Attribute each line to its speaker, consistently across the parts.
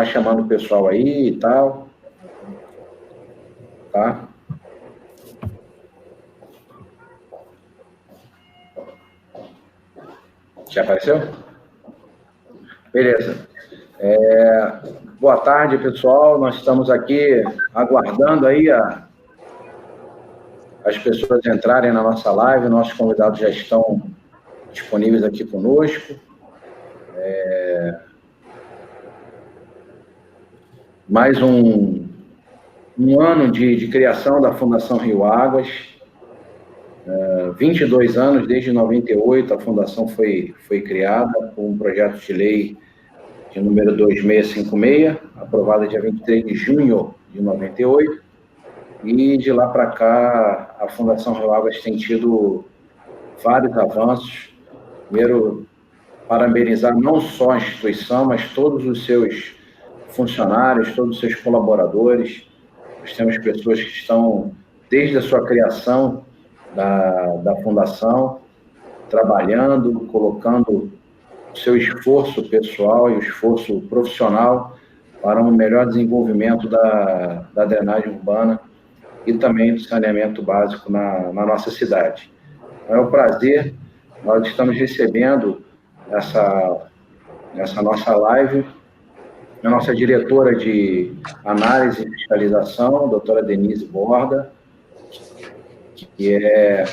Speaker 1: vai chamando o pessoal aí e tal. Tá? Já apareceu? Beleza. Boa tarde, pessoal. Nós estamos aqui aguardando aí as pessoas entrarem na nossa live. Nossos convidados já estão disponíveis aqui conosco. Mais um ano de criação da Fundação Rio Águas. 22 anos, desde 98, a Fundação foi criada com um projeto de lei de número 2656, aprovada dia 23 de junho de 98, e de lá para cá a Fundação Rio Águas tem tido vários avanços. Primeiro, parabenizar não só a instituição, mas todos os seus funcionários, todos os seus colaboradores. Nós temos pessoas que estão, desde a sua criação da Fundação, trabalhando, colocando o seu esforço pessoal e o esforço profissional para um melhor desenvolvimento da drenagem urbana e também do saneamento básico na nossa cidade. É um prazer, nós estamos recebendo essa nossa live, a nossa diretora de análise e fiscalização, a doutora Denise Borda, que é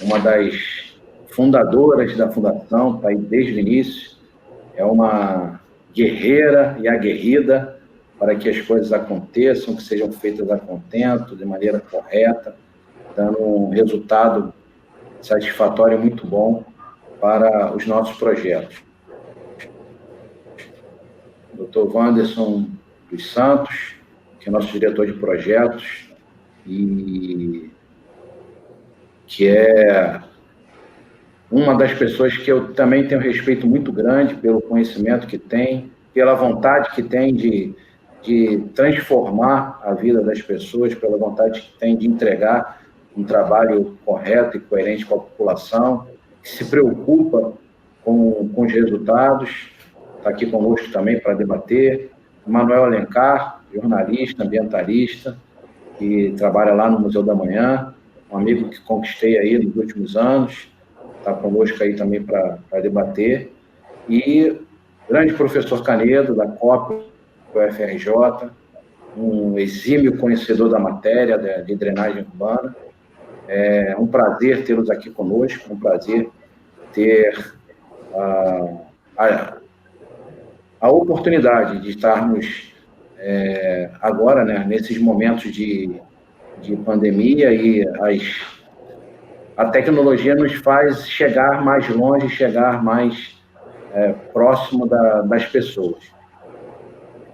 Speaker 1: uma das fundadoras da Fundação, está aí desde o início, é uma guerreira e aguerrida para que as coisas aconteçam, que sejam feitas a contento, de maneira correta, dando um resultado satisfatório muito bom para os nossos projetos. Dr. Wanderson dos Santos, que é nosso diretor de projetos, e que é uma das pessoas que eu também tenho respeito muito grande pelo conhecimento que tem, pela vontade que tem de transformar a vida das pessoas, pela vontade que tem de entregar um trabalho correto e coerente com a população, que se preocupa com os resultados, está aqui conosco também para debater. Manuel Alencar, jornalista, ambientalista, que trabalha lá no Museu da Manhã, um amigo que conquistei aí nos últimos anos, está conosco aí também para debater. E grande professor Canedo, da COP, do UFRJ, um exímio conhecedor da matéria de drenagem urbana. É um prazer tê-los aqui conosco, um prazer ter a oportunidade de estarmos agora, né, nesses momentos de pandemia, e a tecnologia nos faz chegar mais longe, chegar mais próximo das pessoas.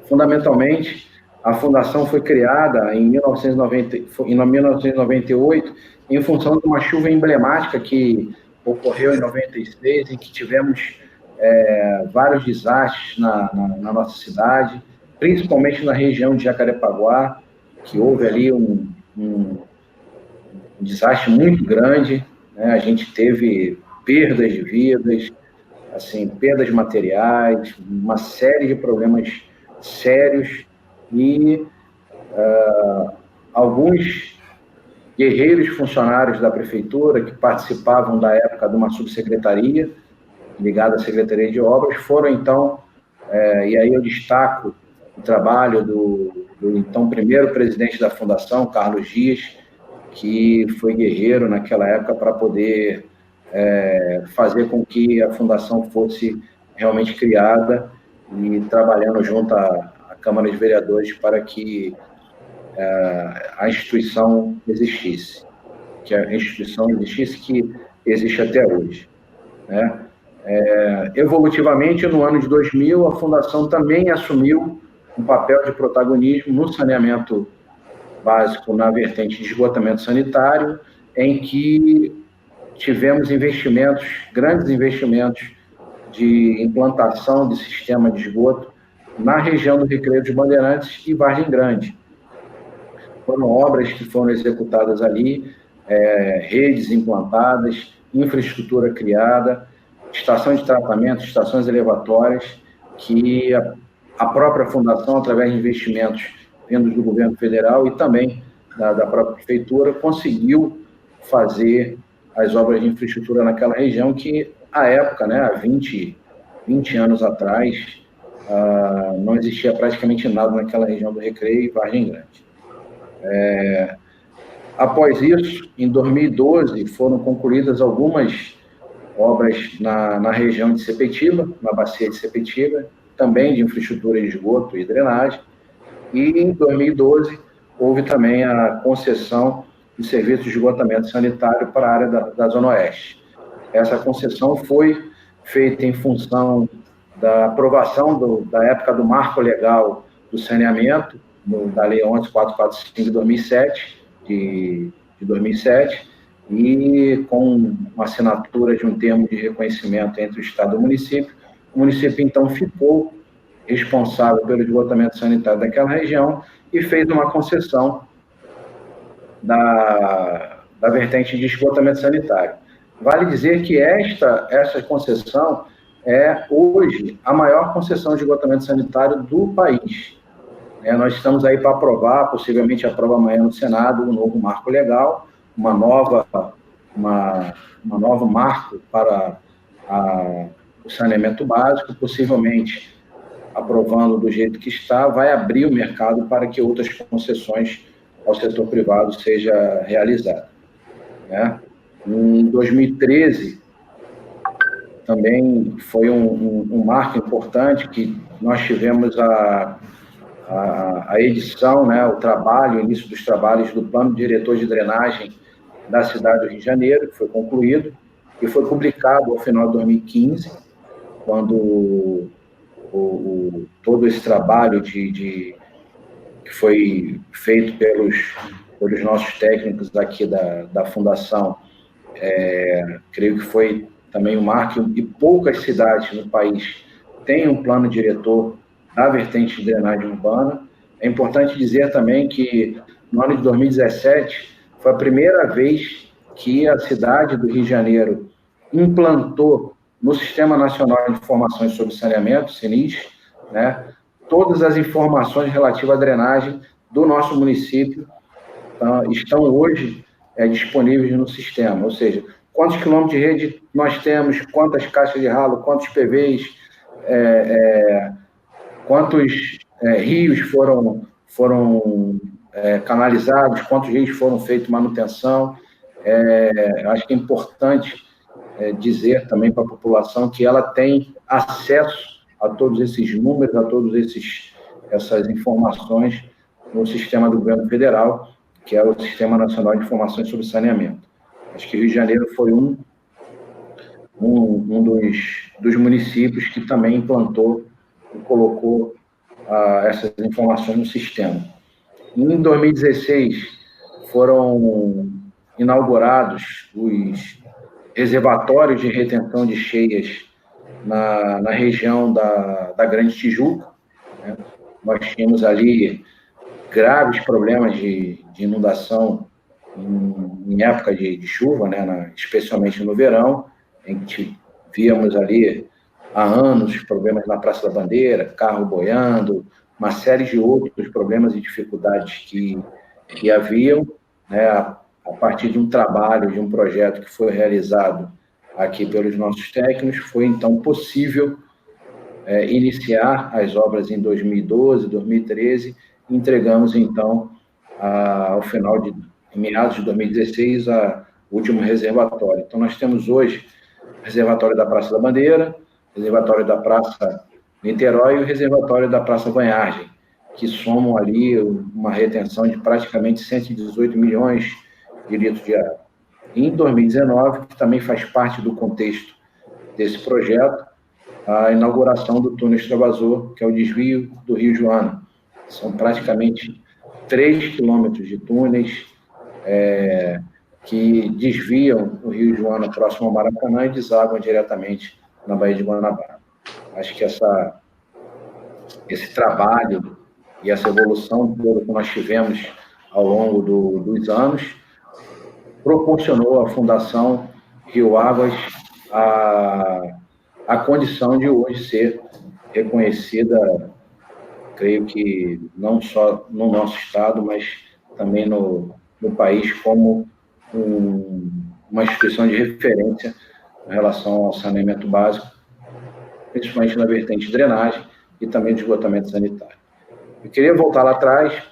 Speaker 1: Fundamentalmente, a Fundação foi criada em 1998 em função de uma chuva emblemática que ocorreu em 96, em que tivemos vários desastres na nossa cidade, principalmente na região de Jacarepaguá, que houve ali um desastre muito grande, né? A gente teve perdas de vidas, assim, perdas materiais, uma série de problemas sérios, e alguns guerreiros funcionários da prefeitura que participavam da época de uma subsecretaria ligada à Secretaria de Obras foram, então, e aí eu destaco o trabalho do então primeiro presidente da Fundação, Carlos Dias, que foi guerreiro naquela época para poder fazer com que a Fundação fosse realmente criada, e trabalhando junto à Câmara de Vereadores para que a instituição existisse, que existe até hoje, né? Evolutivamente, no ano de 2000, a Fundação também assumiu um papel de protagonismo no saneamento básico na vertente de esgotamento sanitário, em que tivemos grandes investimentos de implantação de sistema de esgoto na região do Recreio dos Bandeirantes e Vargem Grande. Foram obras que foram executadas ali, redes implantadas, infraestrutura criada, estação de tratamento, estações elevatórias, que a própria fundação, através de investimentos vindos do governo federal e também da própria prefeitura, conseguiu fazer as obras de infraestrutura naquela região que, à época, né, há 20 anos atrás, não existia praticamente nada naquela região do Recreio e Vargem Grande. Após isso, em 2012, foram concluídas algumas obras na região de Sepetiba, na bacia de Sepetiba, também de infraestrutura de esgoto e drenagem, e em 2012 houve também a concessão de serviços de esgotamento sanitário para a área da Zona Oeste. Essa concessão foi feita em função da aprovação da época do marco legal do saneamento, da Lei 11.445 de 2007, de 2007, e com uma assinatura de um termo de reconhecimento entre o Estado e o município então ficou responsável pelo esgotamento sanitário daquela região e fez uma concessão da vertente de esgotamento sanitário. Vale dizer que essa concessão é, hoje, a maior concessão de esgotamento sanitário do país. Nós estamos aí para aprovar, possivelmente aprova amanhã no Senado, um novo marco legal, uma nova marco para o saneamento básico, possivelmente aprovando do jeito que está, vai abrir o mercado para que outras concessões ao setor privado sejam realizadas. Em 2013, também foi um marco importante que nós tivemos a edição, o início dos trabalhos do Plano Diretor de Drenagem da cidade do Rio de Janeiro, que foi concluído e foi publicado ao final de 2015, quando todo esse trabalho que foi feito pelos nossos técnicos aqui da Fundação, creio que foi também um marco, e poucas cidades no país têm um plano diretor da vertente de drenagem urbana. É importante dizer também que no ano de 2017 foi a primeira vez que a cidade do Rio de Janeiro implantou no Sistema Nacional de Informações sobre Saneamento, SINIS, todas as informações relativas à drenagem do nosso município estão hoje disponíveis no sistema, ou seja, quantos quilômetros de rede nós temos, quantas caixas de ralo, quantos PVs, quantos rios foram canalizados, quantos rios foram feitos manutenção. Acho que é importante dizer também para a população que ela tem acesso a todos esses números, a todas essas informações no sistema do governo federal, que é o Sistema Nacional de Informações sobre Saneamento. Acho que Rio de Janeiro foi um dos municípios que também implantou e colocou essas informações no sistema. Em 2016, foram inaugurados os reservatórios de retenção de cheias na região da Grande Tijuca. Nós tínhamos ali graves problemas de inundação em época de chuva, especialmente no verão, em que víamos ali há anos problemas na Praça da Bandeira, carro boiando, uma série de outros problemas e dificuldades que haviam, a partir de um trabalho, de um projeto que foi realizado aqui pelos nossos técnicos, foi então possível iniciar as obras em 2012, 2013, e entregamos então, ao final em meados de 2016, o último reservatório. Então, nós temos hoje o reservatório da Praça da Bandeira, o reservatório da Praça Niterói e o reservatório da Praça Banhagem, que somam ali uma retenção de praticamente 118 milhões de litros de água. Em 2019, que também faz parte do contexto desse projeto, a inauguração do túnel extravasor, que é o desvio do Rio Joana. São praticamente 3 quilômetros de túneis que desviam o Rio Joana próximo ao Maracanã e desaguam diretamente na Baía de Guanabara. Acho que esse trabalho e essa evolução toda que nós tivemos ao longo dos anos proporcionou à Fundação Rio Águas a condição de hoje ser reconhecida creio que não só no nosso estado, mas também no país, como uma instituição de referência em relação ao saneamento básico, principalmente na vertente de drenagem e também de esgotamento sanitário. Eu queria voltar lá atrás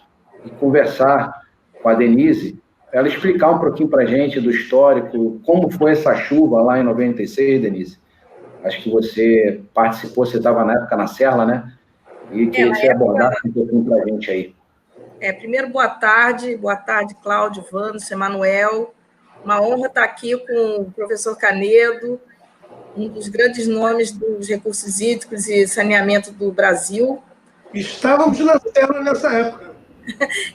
Speaker 1: e conversar com a Denise, para ela explicar um pouquinho para a gente do histórico, como foi essa chuva lá em 96, Denise. Acho que você participou, você estava na época na Serra, né? E queria que você abordasse um pouquinho para a gente aí.
Speaker 2: Primeiro, boa tarde, Cláudio, Vânice, Emanuel. Uma honra estar aqui com o professor Canedo, um dos grandes nomes dos recursos hídricos e saneamento do Brasil.
Speaker 3: Estávamos na Serra nessa época.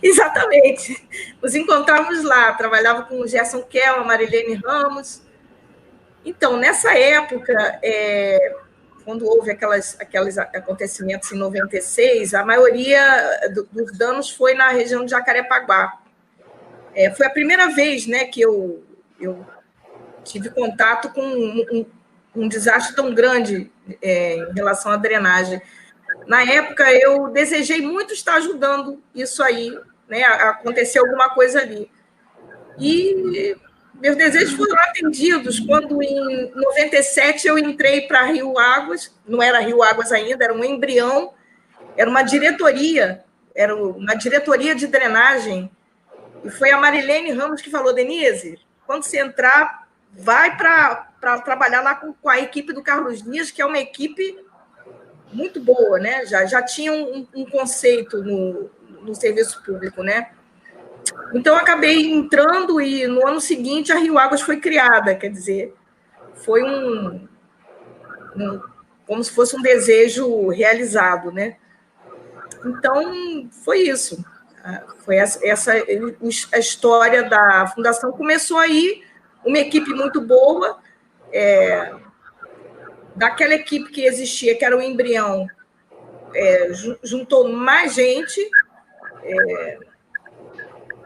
Speaker 2: Exatamente. Nos encontramos lá, trabalhava com o Gerson Kell, a Marilene Ramos. Então, nessa época, quando houve aqueles acontecimentos em 96, a maioria dos danos foi na região de Jacarepaguá. Foi a primeira vez, né, que eu tive contato com um desastre tão grande em relação à drenagem. Na época, eu desejei muito estar ajudando isso aí, né, a acontecer alguma coisa ali. E meus desejos foram atendidos quando, em 97, eu entrei para Rio Águas, não era Rio Águas ainda, era um embrião, era uma diretoria de drenagem, e foi a Marilene Ramos que falou: Denise, quando você entrar, vai para trabalhar lá com a equipe do Carlos Dias, que é uma equipe muito boa, né? Já tinha um conceito no serviço público, né? Então, eu acabei entrando e, no ano seguinte, a Rio Águas foi criada, quer dizer, foi como se fosse um desejo realizado, né? Então, foi isso. Foi a história da fundação. Começou aí, uma equipe muito boa, daquela equipe que existia, que era o embrião, juntou mais gente,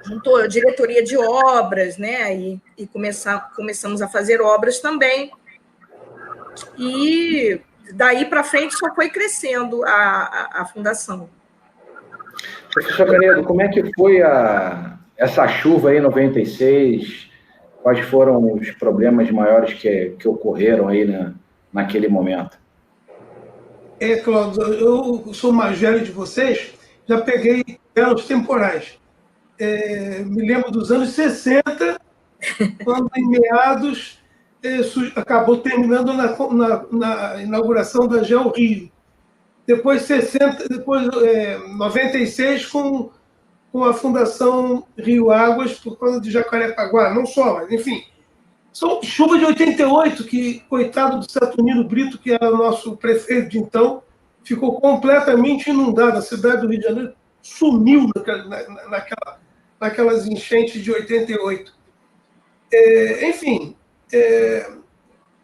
Speaker 2: juntou a diretoria de obras, né? E começamos a fazer obras também. E daí para frente só foi crescendo a fundação.
Speaker 1: Professor Canedo, como é que foi essa chuva aí em 96? Quais foram os problemas maiores que ocorreram aí naquele momento?
Speaker 3: Cláudio, eu sou mais velho de vocês, já peguei elos temporais. Me lembro dos anos 60, quando em meados acabou terminando na inauguração da Geo Rio. Depois 96 com a Fundação Rio Águas por causa de Jacarepaguá, não só, mas enfim. São chuva de 88, que, coitado do Saturnino Brito, que era o nosso prefeito de então, ficou completamente inundada. A cidade do Rio de Janeiro sumiu naquelas enchentes de 88. Enfim,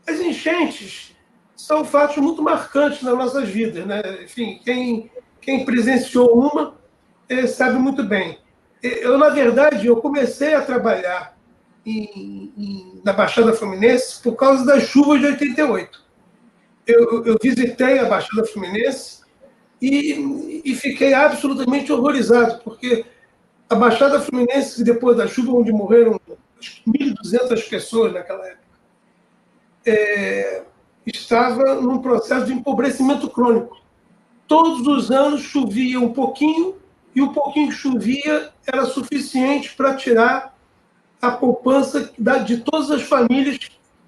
Speaker 3: as enchentes são fatos muito marcantes nas nossas vidas, né? Enfim, quem presenciou uma sabe muito bem. Na verdade, eu comecei a trabalhar na Baixada Fluminense por causa das chuvas de 88. Eu visitei a Baixada Fluminense e fiquei absolutamente horrorizado, porque a Baixada Fluminense, depois da chuva, onde morreram 1.200 pessoas naquela época, estava num processo de empobrecimento crônico. Todos os anos chovia um pouquinho, e o pouquinho que chovia era suficiente para tirar a poupança de todas as famílias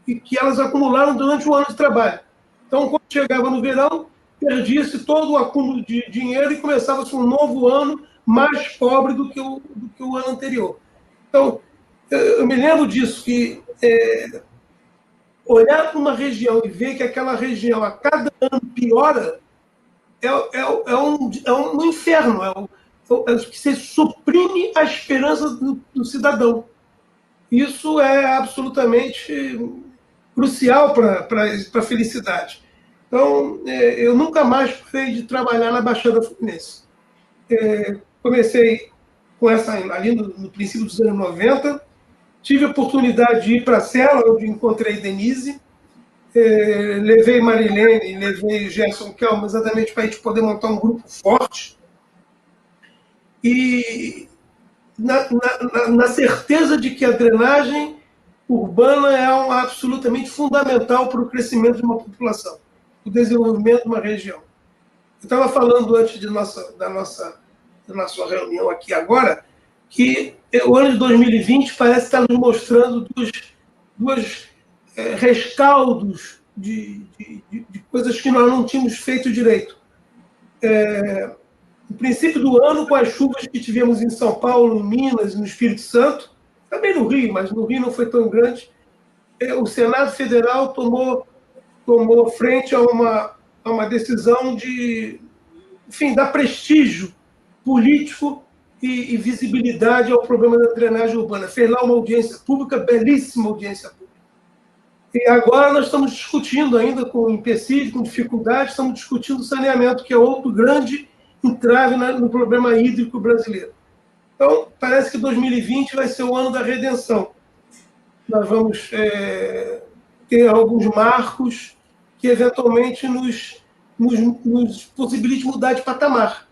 Speaker 3: que elas acumularam durante o ano de trabalho. Então, quando chegava no verão, perdia-se todo o acúmulo de dinheiro e começava-se um novo ano mais pobre do que o ano anterior. Então, eu me lembro disso, que olhar para uma região e ver que aquela região a cada ano piora é um inferno, que você suprime a esperança do cidadão. Isso é absolutamente crucial para a felicidade. Então, eu nunca mais fui de trabalhar na Baixada Fluminense. Comecei com ali no princípio dos anos 90, tive a oportunidade de ir para a Serra, onde encontrei Denise, levei Marilene, levei Gerson Kelman, exatamente para a gente poder montar um grupo forte, e na certeza de que a drenagem urbana é absolutamente fundamental para o crescimento de uma população, o desenvolvimento de uma região. Eu estava falando antes da nossa reunião aqui agora, que o ano de 2020 parece estar nos mostrando dois rescaldos de coisas que nós não tínhamos feito direito. No princípio do ano, com as chuvas que tivemos em São Paulo, em Minas e no Espírito Santo, também no Rio, mas no Rio não foi tão grande, o Senado Federal tomou frente a uma decisão de, enfim, dar prestígio político e visibilidade ao problema da drenagem urbana. Fez lá uma audiência pública, belíssima audiência pública. E agora nós estamos discutindo, ainda com empecilho, com dificuldade, estamos discutindo o saneamento, que é outro grande entrave no problema hídrico brasileiro. Então, parece que 2020 vai ser o ano da redenção. Nós vamos ter alguns marcos que, eventualmente, nos possibilite mudar de patamar.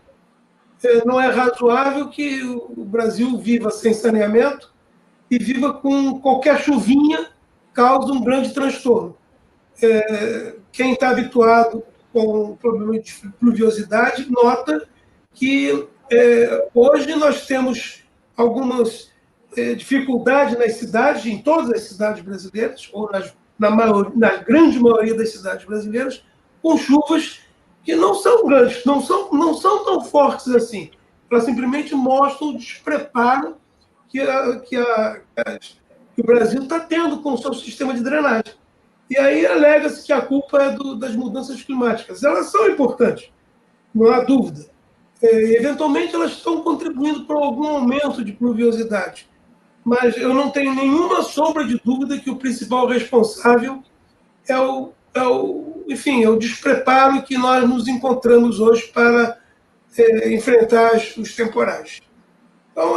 Speaker 3: Não é razoável que o Brasil viva sem saneamento e viva com qualquer chuvinha causa um grande transtorno. Quem está habituado com o problema de pluviosidade nota que hoje nós temos algumas dificuldades nas cidades, em todas as cidades brasileiras, ou na grande maioria das cidades brasileiras, com chuvas que não são grandes, não são tão fortes assim. Elas simplesmente mostram o despreparo que o Brasil está tendo com o seu sistema de drenagem. E aí alega-se que a culpa é das mudanças climáticas. Elas são importantes, não há dúvida. Eventualmente, elas estão contribuindo para algum aumento de pluviosidade. Mas eu não tenho nenhuma sombra de dúvida que o principal responsável é o despreparo que nós nos encontramos hoje para enfrentar os temporais. Então,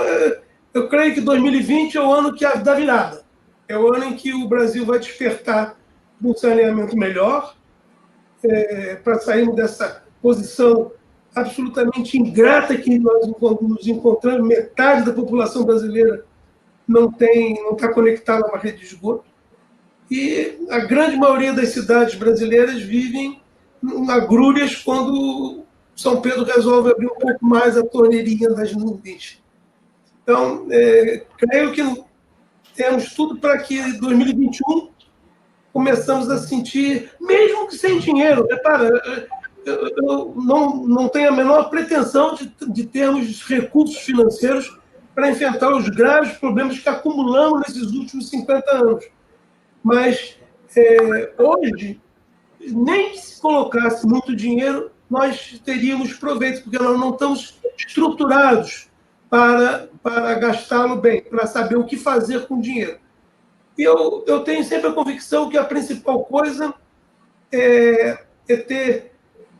Speaker 3: eu creio que 2020 é o ano da virada. É o ano em que o Brasil vai despertar um saneamento melhor, para sairmos dessa posição absolutamente ingrata que nós nos encontramos. Metade da população brasileira não está conectada a uma rede de esgoto. E a grande maioria das cidades brasileiras vivem agrulhas quando São Pedro resolve abrir um pouco mais a torneirinha das nuvens. Então, creio que temos tudo para que em 2021 começamos a sentir, mesmo que sem dinheiro. Repara, eu não tenho a menor pretensão de termos recursos financeiros para enfrentar os graves problemas que acumulamos nesses últimos 50 anos. Mas, hoje, nem que se colocasse muito dinheiro, nós teríamos proveito, porque nós não estamos estruturados para gastá-lo bem, para saber o que fazer com o dinheiro. E eu tenho sempre a convicção que a principal coisa é ter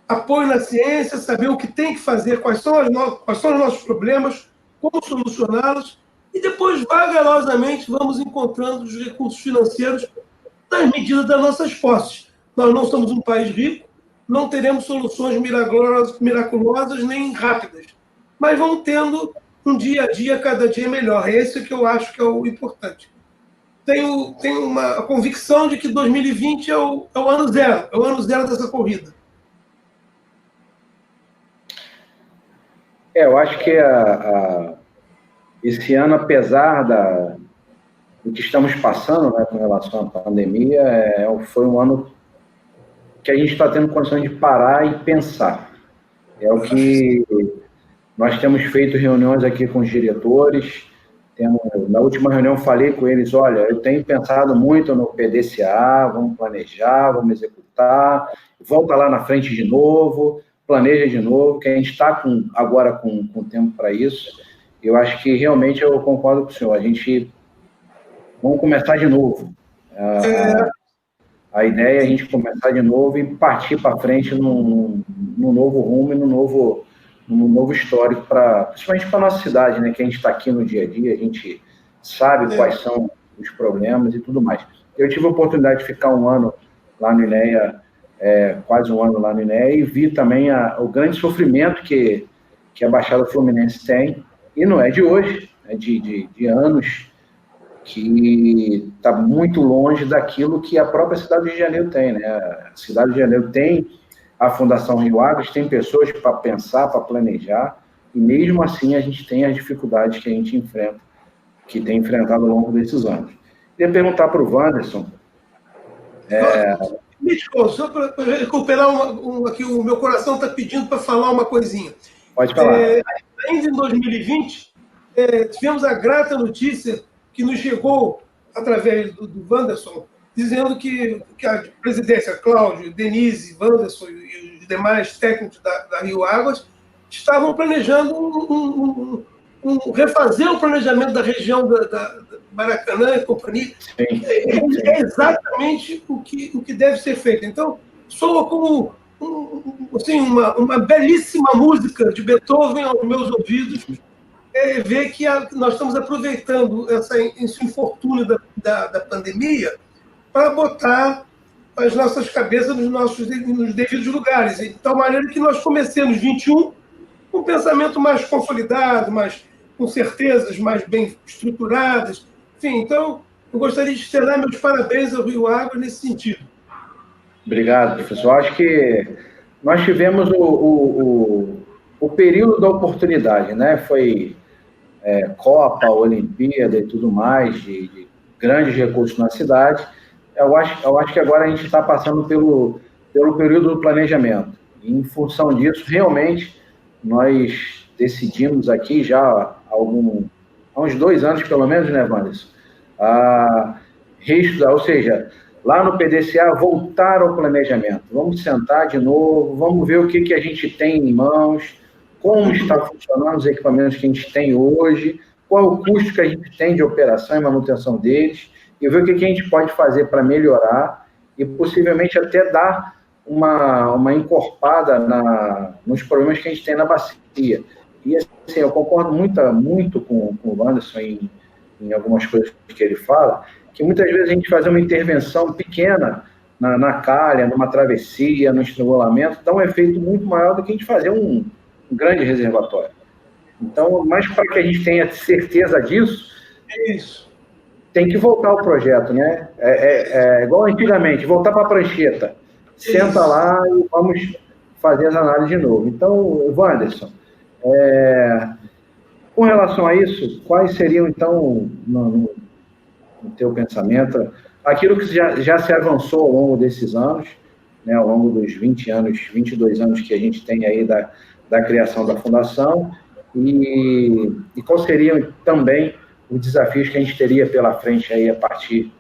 Speaker 3: apoio na ciência, saber o que tem que fazer, quais são os nossos problemas, como solucioná-los, e depois, vagarosamente, vamos encontrando os recursos financeiros nas medidas das nossas posses. Nós não somos um país rico, não teremos soluções miraculosas nem rápidas, mas vamos tendo um dia a dia, cada dia melhor. Esse é que eu acho que é o importante. Tenho uma convicção de que 2020 é o ano zero dessa corrida.
Speaker 1: Eu acho que esse ano, apesar do que estamos passando, né, com relação à pandemia, foi um ano que a gente está tendo condições de parar e pensar. É o que nós temos feito reuniões aqui com os diretores. Na última reunião falei com eles, olha, eu tenho pensado muito no PDCA, vamos planejar, vamos executar, volta lá na frente de novo, planeja de novo, que a gente está agora com tempo para isso. Eu acho que realmente eu concordo com o senhor, vamos começar de novo. A ideia é a gente começar de novo e partir para frente num novo rumo e num novo histórico, principalmente para a nossa cidade, né, que a gente está aqui no dia a dia, a gente sabe quais são os problemas e tudo mais. Eu tive a oportunidade de ficar um ano lá no INEA, quase um ano lá no INEA, e vi também o grande sofrimento que que a Baixada Fluminense tem, e não é de hoje, é de anos, que está muito longe daquilo que a própria cidade de Janeiro tem, né? A cidade de Janeiro tem a Fundação Rio Águas, tem pessoas para pensar, para planejar, e mesmo assim a gente tem as dificuldades que a gente enfrenta, que tem enfrentado ao longo desses anos. Queria perguntar para o Wanderson.
Speaker 3: Só para recuperar aqui, o meu coração está pedindo para falar uma coisinha.
Speaker 1: Pode falar.
Speaker 3: Ainda em 2020, tivemos a grata notícia que nos chegou através do Wanderson, dizendo que a presidência, Cláudio, Denise, Wanderson e os demais técnicos da Rio Águas estavam planejando refazer o planejamento da região da Maracanã e companhia. Sim. É exatamente o que deve ser feito. Então, soa como assim, uma belíssima música de Beethoven aos meus ouvidos, ver que nós estamos aproveitando esse infortúnio da pandemia para botar as nossas cabeças nos devidos lugares. De tal maneira que nós comecemos 21 com um pensamento mais consolidado, com certezas mais bem estruturadas. Enfim, então, eu gostaria de estender meus parabéns ao Rio Águas nesse sentido.
Speaker 1: Obrigado, professor. Acho que nós tivemos o período da oportunidade, né? Foi Copa, Olimpíada e tudo mais, de grandes recursos na cidade. Eu acho que agora a gente está passando pelo período do planejamento. E, em função disso, realmente, nós decidimos aqui já há uns 2 anos, pelo menos, né, Wanderson? Reestudar, ou seja, lá no PDCA, voltar ao planejamento. Vamos sentar de novo, vamos ver o que a gente tem em mãos, como está funcionando os equipamentos que a gente tem hoje, qual o custo que a gente tem de operação e manutenção deles, e ver o que a gente pode fazer para melhorar e possivelmente até dar uma encorpada nos problemas que a gente tem na bacia. E assim, eu concordo muito com o Wanderson em algumas coisas que ele fala, que muitas vezes a gente fazer uma intervenção pequena na calha, numa travessia, no estrangulamento, dá um efeito muito maior do que a gente fazer um grande reservatório. Então, mas para que a gente tenha certeza disso, tem que voltar ao projeto, né? Igual antigamente, voltar para a prancheta. Senta lá e vamos fazer as análises de novo. Então, Wanderson, com relação a isso, quais seriam, então, no teu pensamento, aquilo que já se avançou ao longo desses anos, né, ao longo dos 22 anos que a gente tem aí da criação da Fundação, e quais seriam também os desafios que a gente teria pela frente aí a partir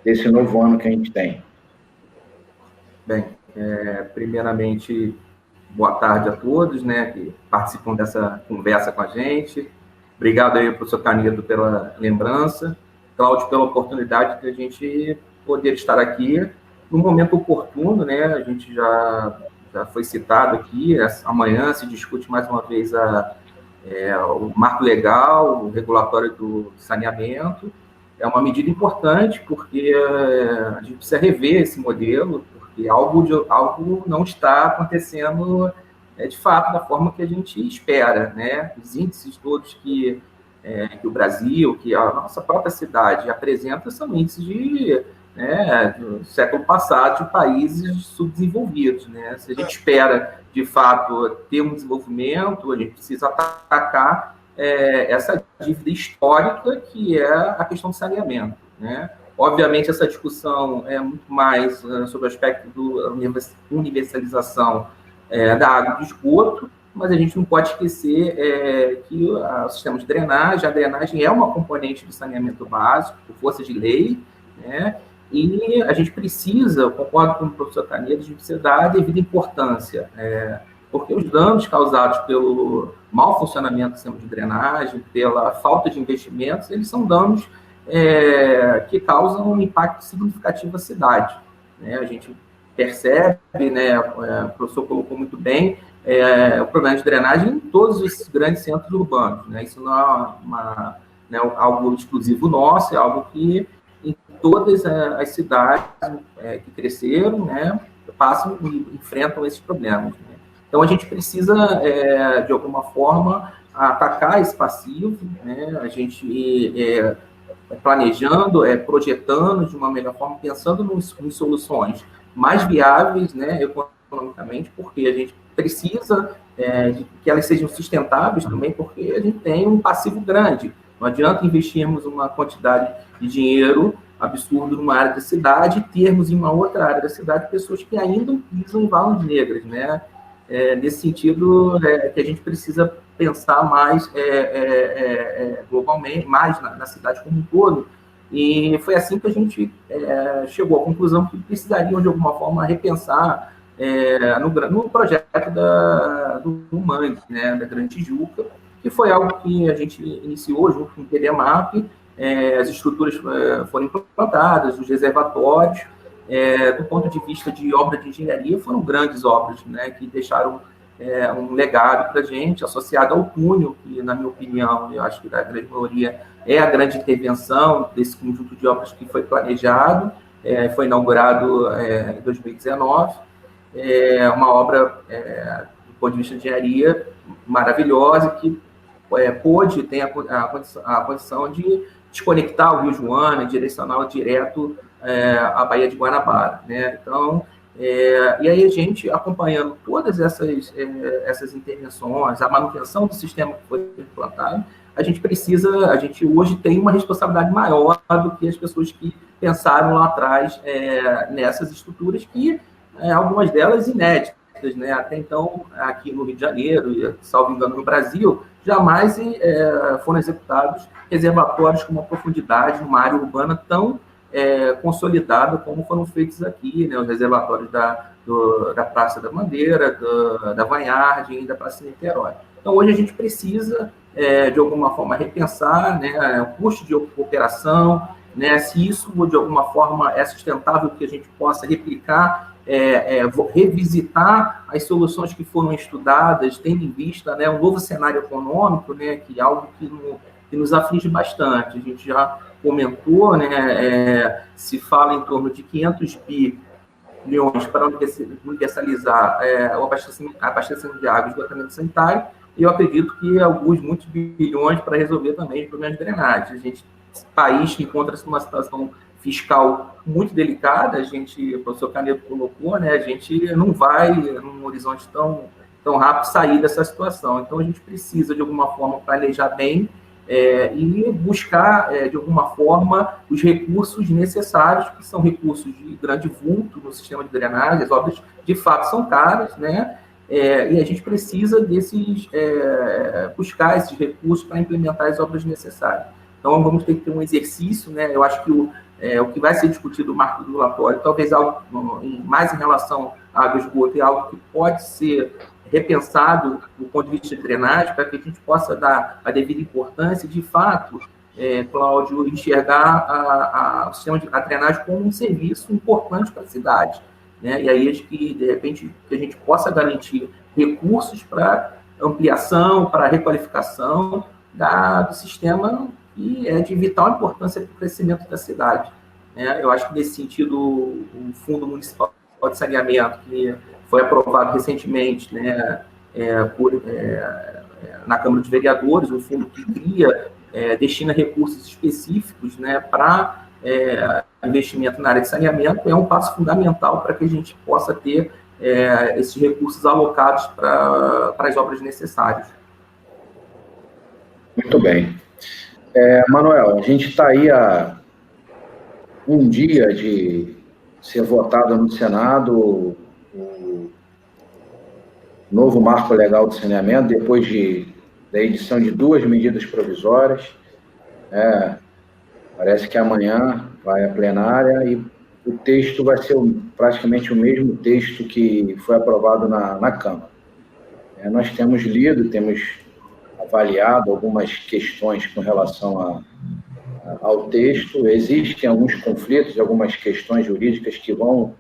Speaker 1: desse novo ano que a gente tem?
Speaker 4: Bem, primeiramente, boa tarde a todos, né, que participam dessa conversa com a gente. Obrigado aí, professor Canedo, pela lembrança. Cláudio, pela oportunidade de a gente poder estar aqui no momento oportuno, né? A gente já foi citado aqui, amanhã se discute mais uma vez o marco legal, o regulatório do saneamento. É uma medida importante, porque a gente precisa rever esse modelo, porque algo não está acontecendo de fato da forma que a gente espera, né? Os índices todos que o Brasil, que a nossa própria cidade apresenta, são índices do século passado de países subdesenvolvidos, né? Se a gente espera, de fato, ter um desenvolvimento, a gente precisa atacar essa dívida histórica, que é a questão do saneamento, né? Obviamente, essa discussão é muito mais sobre o aspecto da universalização da água de esgoto, mas a gente não pode esquecer que o sistema de drenagem, a drenagem é uma componente do saneamento básico, por força de lei, né? E a gente precisa, eu concordo com o professor Canedo, a gente precisa dar a devida importância, porque os danos causados pelo mau funcionamento do sistema de drenagem, pela falta de investimentos, eles são danos que causam um impacto significativo à cidade, né? A gente percebe, né, o professor colocou muito bem, o problema de drenagem em todos os grandes centros urbanos, né? Isso não é algo exclusivo nosso, é algo que em todas as cidades que cresceram, né, enfrentam esses problemas, né? Então, a gente precisa, de alguma forma, atacar esse passivo, né? A gente planejando, projetando de uma melhor forma, pensando em soluções mais viáveis, né, economicamente, porque a gente precisa que elas sejam sustentáveis também, porque a gente tem um passivo grande. Não adianta investirmos uma quantidade de dinheiro absurdo numa área da cidade e termos em uma outra área da cidade pessoas que ainda pisam em valas negras, né? Nesse sentido, que a gente precisa pensar mais globalmente, mais na cidade como um todo. E foi assim que a gente chegou à conclusão que precisariam, de alguma forma, repensar no projeto do Mangue, né, da Grande Tijuca, que foi algo que a gente iniciou junto com o PDMAP. As estruturas foram implantadas, os reservatórios. Do ponto de vista de obra de engenharia, foram grandes obras, né, que deixaram um legado para a gente, associado ao túnel, que, na minha opinião, eu acho que da grande maioria é a grande intervenção desse conjunto de obras que foi planejado, foi inaugurado em 2019, uma obra, do ponto de vista de engenharia, maravilhosa, que tem a condição de desconectar o Rio Joana e direcioná-lo direto à Baía de Guanabara, né? Então, e aí a gente, acompanhando todas essas intervenções, a manutenção do sistema que foi implantado, a gente hoje tem uma responsabilidade maior do que as pessoas que pensaram lá atrás nessas estruturas, que algumas delas inéditas, né? Até então, aqui no Rio de Janeiro, e, salvo engano, no Brasil, jamais foram executados reservatórios com uma profundidade numa área urbana tão consolidada como foram feitos aqui, né? Os reservatórios da Praça da Bandeira, da Vanhagem e da Praça Niterói. Então, hoje a gente precisa, de alguma forma, repensar, né, o custo de operação, né, se isso, de alguma forma, é sustentável, que a gente possa replicar, revisitar as soluções que foram estudadas, tendo em vista, né, um novo cenário econômico, né, que é algo que nos aflige bastante. A gente já comentou, né, se fala em torno de 500 bilhões para universalizar o abastecimento de água e esgotamento sanitário, e eu acredito que muitos bilhões para resolver também os problemas de drenagem. País que encontra-se numa situação fiscal muito delicada, o professor Canedo colocou, né, a gente não vai, num horizonte tão rápido, sair dessa situação. Então, a gente precisa, de alguma forma, planejar bem e buscar, de alguma forma, os recursos necessários, que são recursos de grande vulto no sistema de drenagem. As obras, de fato, são caras, né? E a gente precisa buscar esses recursos para implementar as obras necessárias. Então, vamos ter que ter um exercício, né? Eu acho que o que vai ser discutido no marco regulatório, talvez algo mais em relação à água e esgoto, é algo que pode ser repensado do ponto de vista de drenagem, para que a gente possa dar a devida importância, de fato, Cláudio, enxergar a drenagem como um serviço importante para a cidade, né? E aí, acho que, de repente, que a gente possa garantir recursos para ampliação, para requalificação do sistema, que é de vital importância para o crescimento da cidade, né? Eu acho que, nesse sentido, o Fundo Municipal de Saneamento, que foi aprovado recentemente, né, na Câmara de Vereadores, um fundo que destina recursos específicos, né, para investimento na área de saneamento, é um passo fundamental para que a gente possa ter esses recursos alocados para as obras necessárias.
Speaker 1: Muito bem. Manuel, a gente está aí há um dia de ser votado no Senado o novo marco legal de saneamento, depois da edição de 2 medidas provisórias. Parece que amanhã vai à plenária e o texto vai ser praticamente o mesmo texto que foi aprovado na Câmara. Nós temos lido, temos avaliado algumas questões com relação ao texto. Existem alguns conflitos, algumas questões jurídicas que vão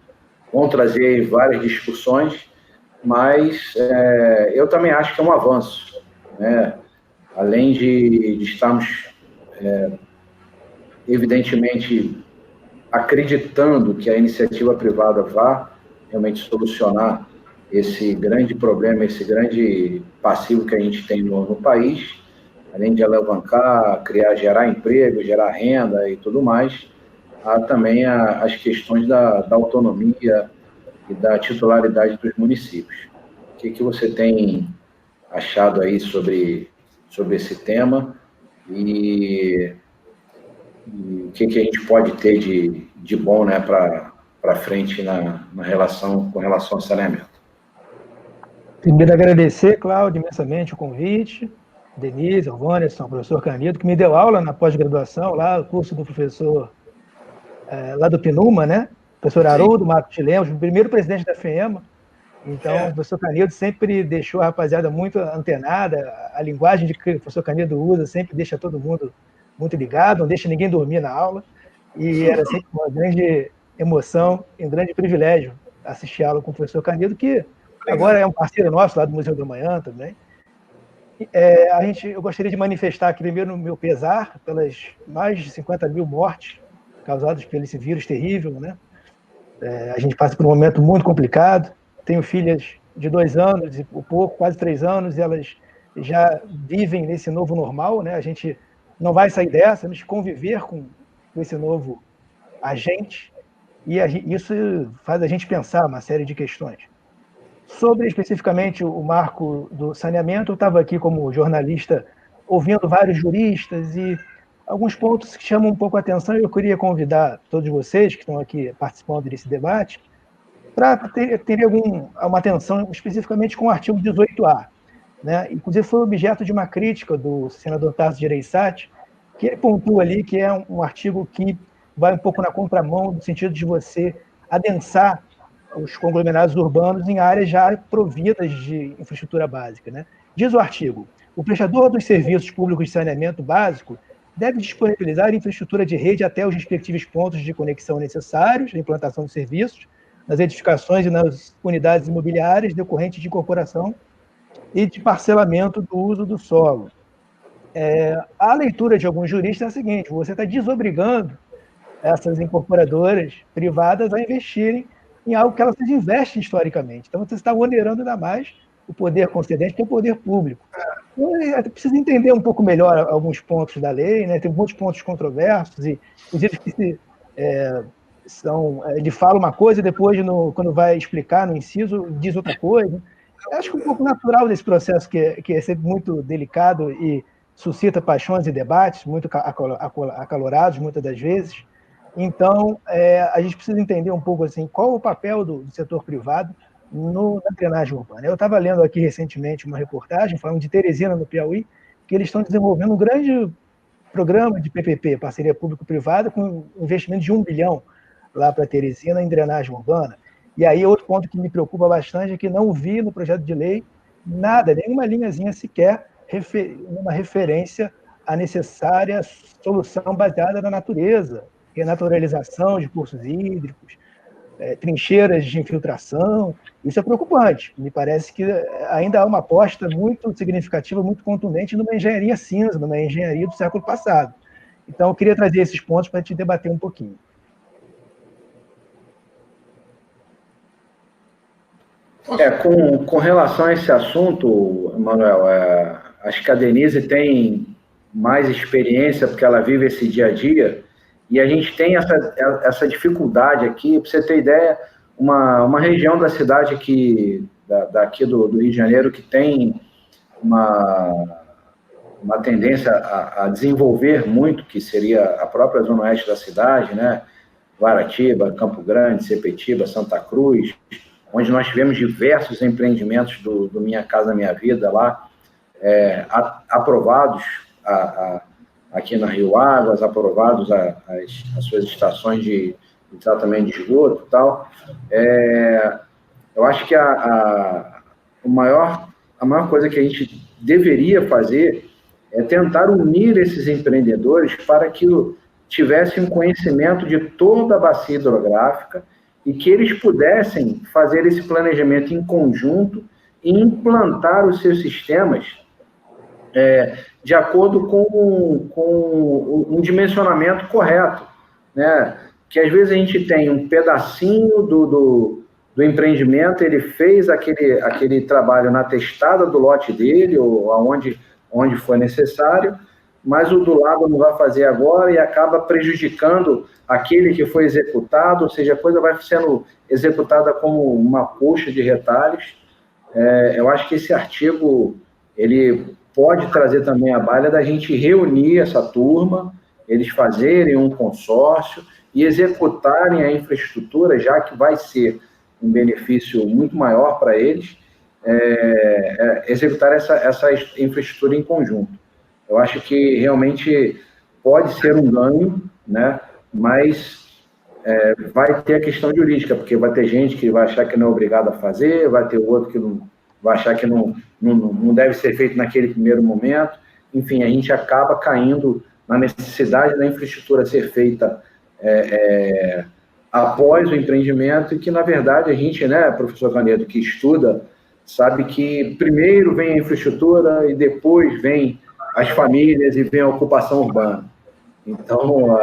Speaker 1: trazer várias discussões, mas eu também acho que é um avanço, né? Além de estarmos, evidentemente, acreditando que a iniciativa privada vá realmente solucionar esse grande problema, esse grande passivo que a gente tem no país, além de alavancar, gerar emprego, gerar renda e tudo mais, há também as questões da autonomia e da titularidade dos municípios. O que você tem achado aí sobre esse tema e o que a gente pode ter de bom, né, para frente com relação ao saneamento?
Speaker 5: Primeiro, agradecer, Cláudio, imensamente o convite, Denise, ao Wanderson, professor Canedo, que me deu aula na pós-graduação, lá, o curso do professor lá do PNUMA, né? Professor Haroldo Marcos de Lemos, o primeiro presidente da FEMA. Então, o professor Canedo sempre deixou a rapaziada muito antenada, a linguagem que o professor Canedo usa sempre deixa todo mundo muito ligado, não deixa ninguém dormir na aula, e era sempre uma grande emoção e um grande privilégio assistir a aula com o professor Canedo, que agora é um parceiro nosso lá do Museu da Manhã também. Eu gostaria de manifestar aqui primeiro o meu pesar pelas mais de 50 mil mortes causadas por esse vírus terrível, né? A gente passa por um momento muito complicado. Tenho filhas de 2 anos e pouco, quase 3 anos, e elas já vivem nesse novo normal, né? A gente não vai sair dessa, temos que conviver com esse novo agente, e isso faz a gente pensar uma série de questões. Sobre especificamente o marco do saneamento, eu estava aqui como jornalista ouvindo vários juristas e alguns pontos que chamam um pouco a atenção, e eu queria convidar todos vocês que estão aqui participando desse debate para ter uma atenção especificamente com o artigo 18A. Né? Inclusive foi objeto de uma crítica do senador Tasso Gereissati, que ele pontua ali que é um artigo que vai um pouco na contramão, no sentido de você adensar os conglomerados urbanos em áreas já providas de infraestrutura básica. Né? Diz o artigo: o prestador dos serviços públicos de saneamento básico deve disponibilizar infraestrutura de rede até os respectivos pontos de conexão necessários à implantação de serviços, nas edificações e nas unidades imobiliárias decorrentes de incorporação e de parcelamento do uso do solo. A leitura de alguns juristas é a seguinte: você está desobrigando essas incorporadoras privadas a investirem em algo que elas investem historicamente. Então, você está onerando ainda mais o poder concedente, que é o poder público. Então, precisa entender um pouco melhor alguns pontos da lei, né? Tem muitos pontos controversos, e inclusive que ele fala uma coisa e depois, quando vai explicar no inciso, diz outra coisa. Eu acho que um pouco natural desse processo, que é sempre muito delicado e suscita paixões e debates muito acalorados, muitas das vezes. Então, a gente precisa entender um pouco assim, qual o papel do setor privado na drenagem urbana. Eu estava lendo aqui recentemente uma reportagem falando de Teresina, no Piauí, que eles estão desenvolvendo um grande programa de PPP, parceria público-privada, com um investimento de 1 bilhão lá para Teresina em drenagem urbana. E aí, outro ponto que me preocupa bastante é que não vi no projeto de lei nada, nenhuma linhazinha sequer, uma referência à necessária solução baseada na natureza, renaturalização de cursos hídricos, trincheiras de infiltração. Isso é preocupante. Me parece que ainda há uma aposta muito significativa, muito contundente numa engenharia cinza, numa engenharia do século passado. Então, eu queria trazer esses pontos para a gente debater um pouquinho.
Speaker 1: Com relação a esse assunto, Manuel, acho que a Denise tem mais experiência, porque ela vive esse dia a dia, e a gente tem essa dificuldade aqui. Para você ter ideia, uma região da cidade daqui do Rio de Janeiro que tem uma tendência a desenvolver muito, que seria a própria zona oeste da cidade, né? Guaratiba, Campo Grande, Sepetiba, Santa Cruz, onde nós tivemos diversos empreendimentos do Minha Casa Minha Vida lá, aprovados aqui na Rio Águas, aprovados as suas estações de tratamento de esgoto e tal. Eu acho que a maior coisa que a gente deveria fazer é tentar unir esses empreendedores para que tivessem um conhecimento de toda a bacia hidrográfica e que eles pudessem fazer esse planejamento em conjunto e implantar os seus sistemas de acordo com um dimensionamento correto, né? Que às vezes a gente tem um pedacinho do empreendimento, ele fez aquele trabalho na testada do lote dele, ou onde foi necessário, mas o do lado não vai fazer agora e acaba prejudicando aquele que foi executado, ou seja, a coisa vai sendo executada como uma coxa de retalhos. Eu acho que esse artigo ele pode trazer também a baila da gente reunir essa turma, eles fazerem um consórcio e executarem a infraestrutura, já que vai ser um benefício muito maior para eles, executar essa infraestrutura em conjunto. Eu acho que realmente pode ser um ganho, né? Mas vai ter a questão jurídica, porque vai ter gente que vai achar que não é obrigado a fazer, vai ter outro que não vai achar que não deve ser feito naquele primeiro momento. Enfim, a gente acaba caindo na necessidade da infraestrutura ser feita após o empreendimento, e que, na verdade, a gente, né, professor Canedo, que estuda, sabe que primeiro vem a infraestrutura e depois vem as famílias e vem a ocupação urbana. Então,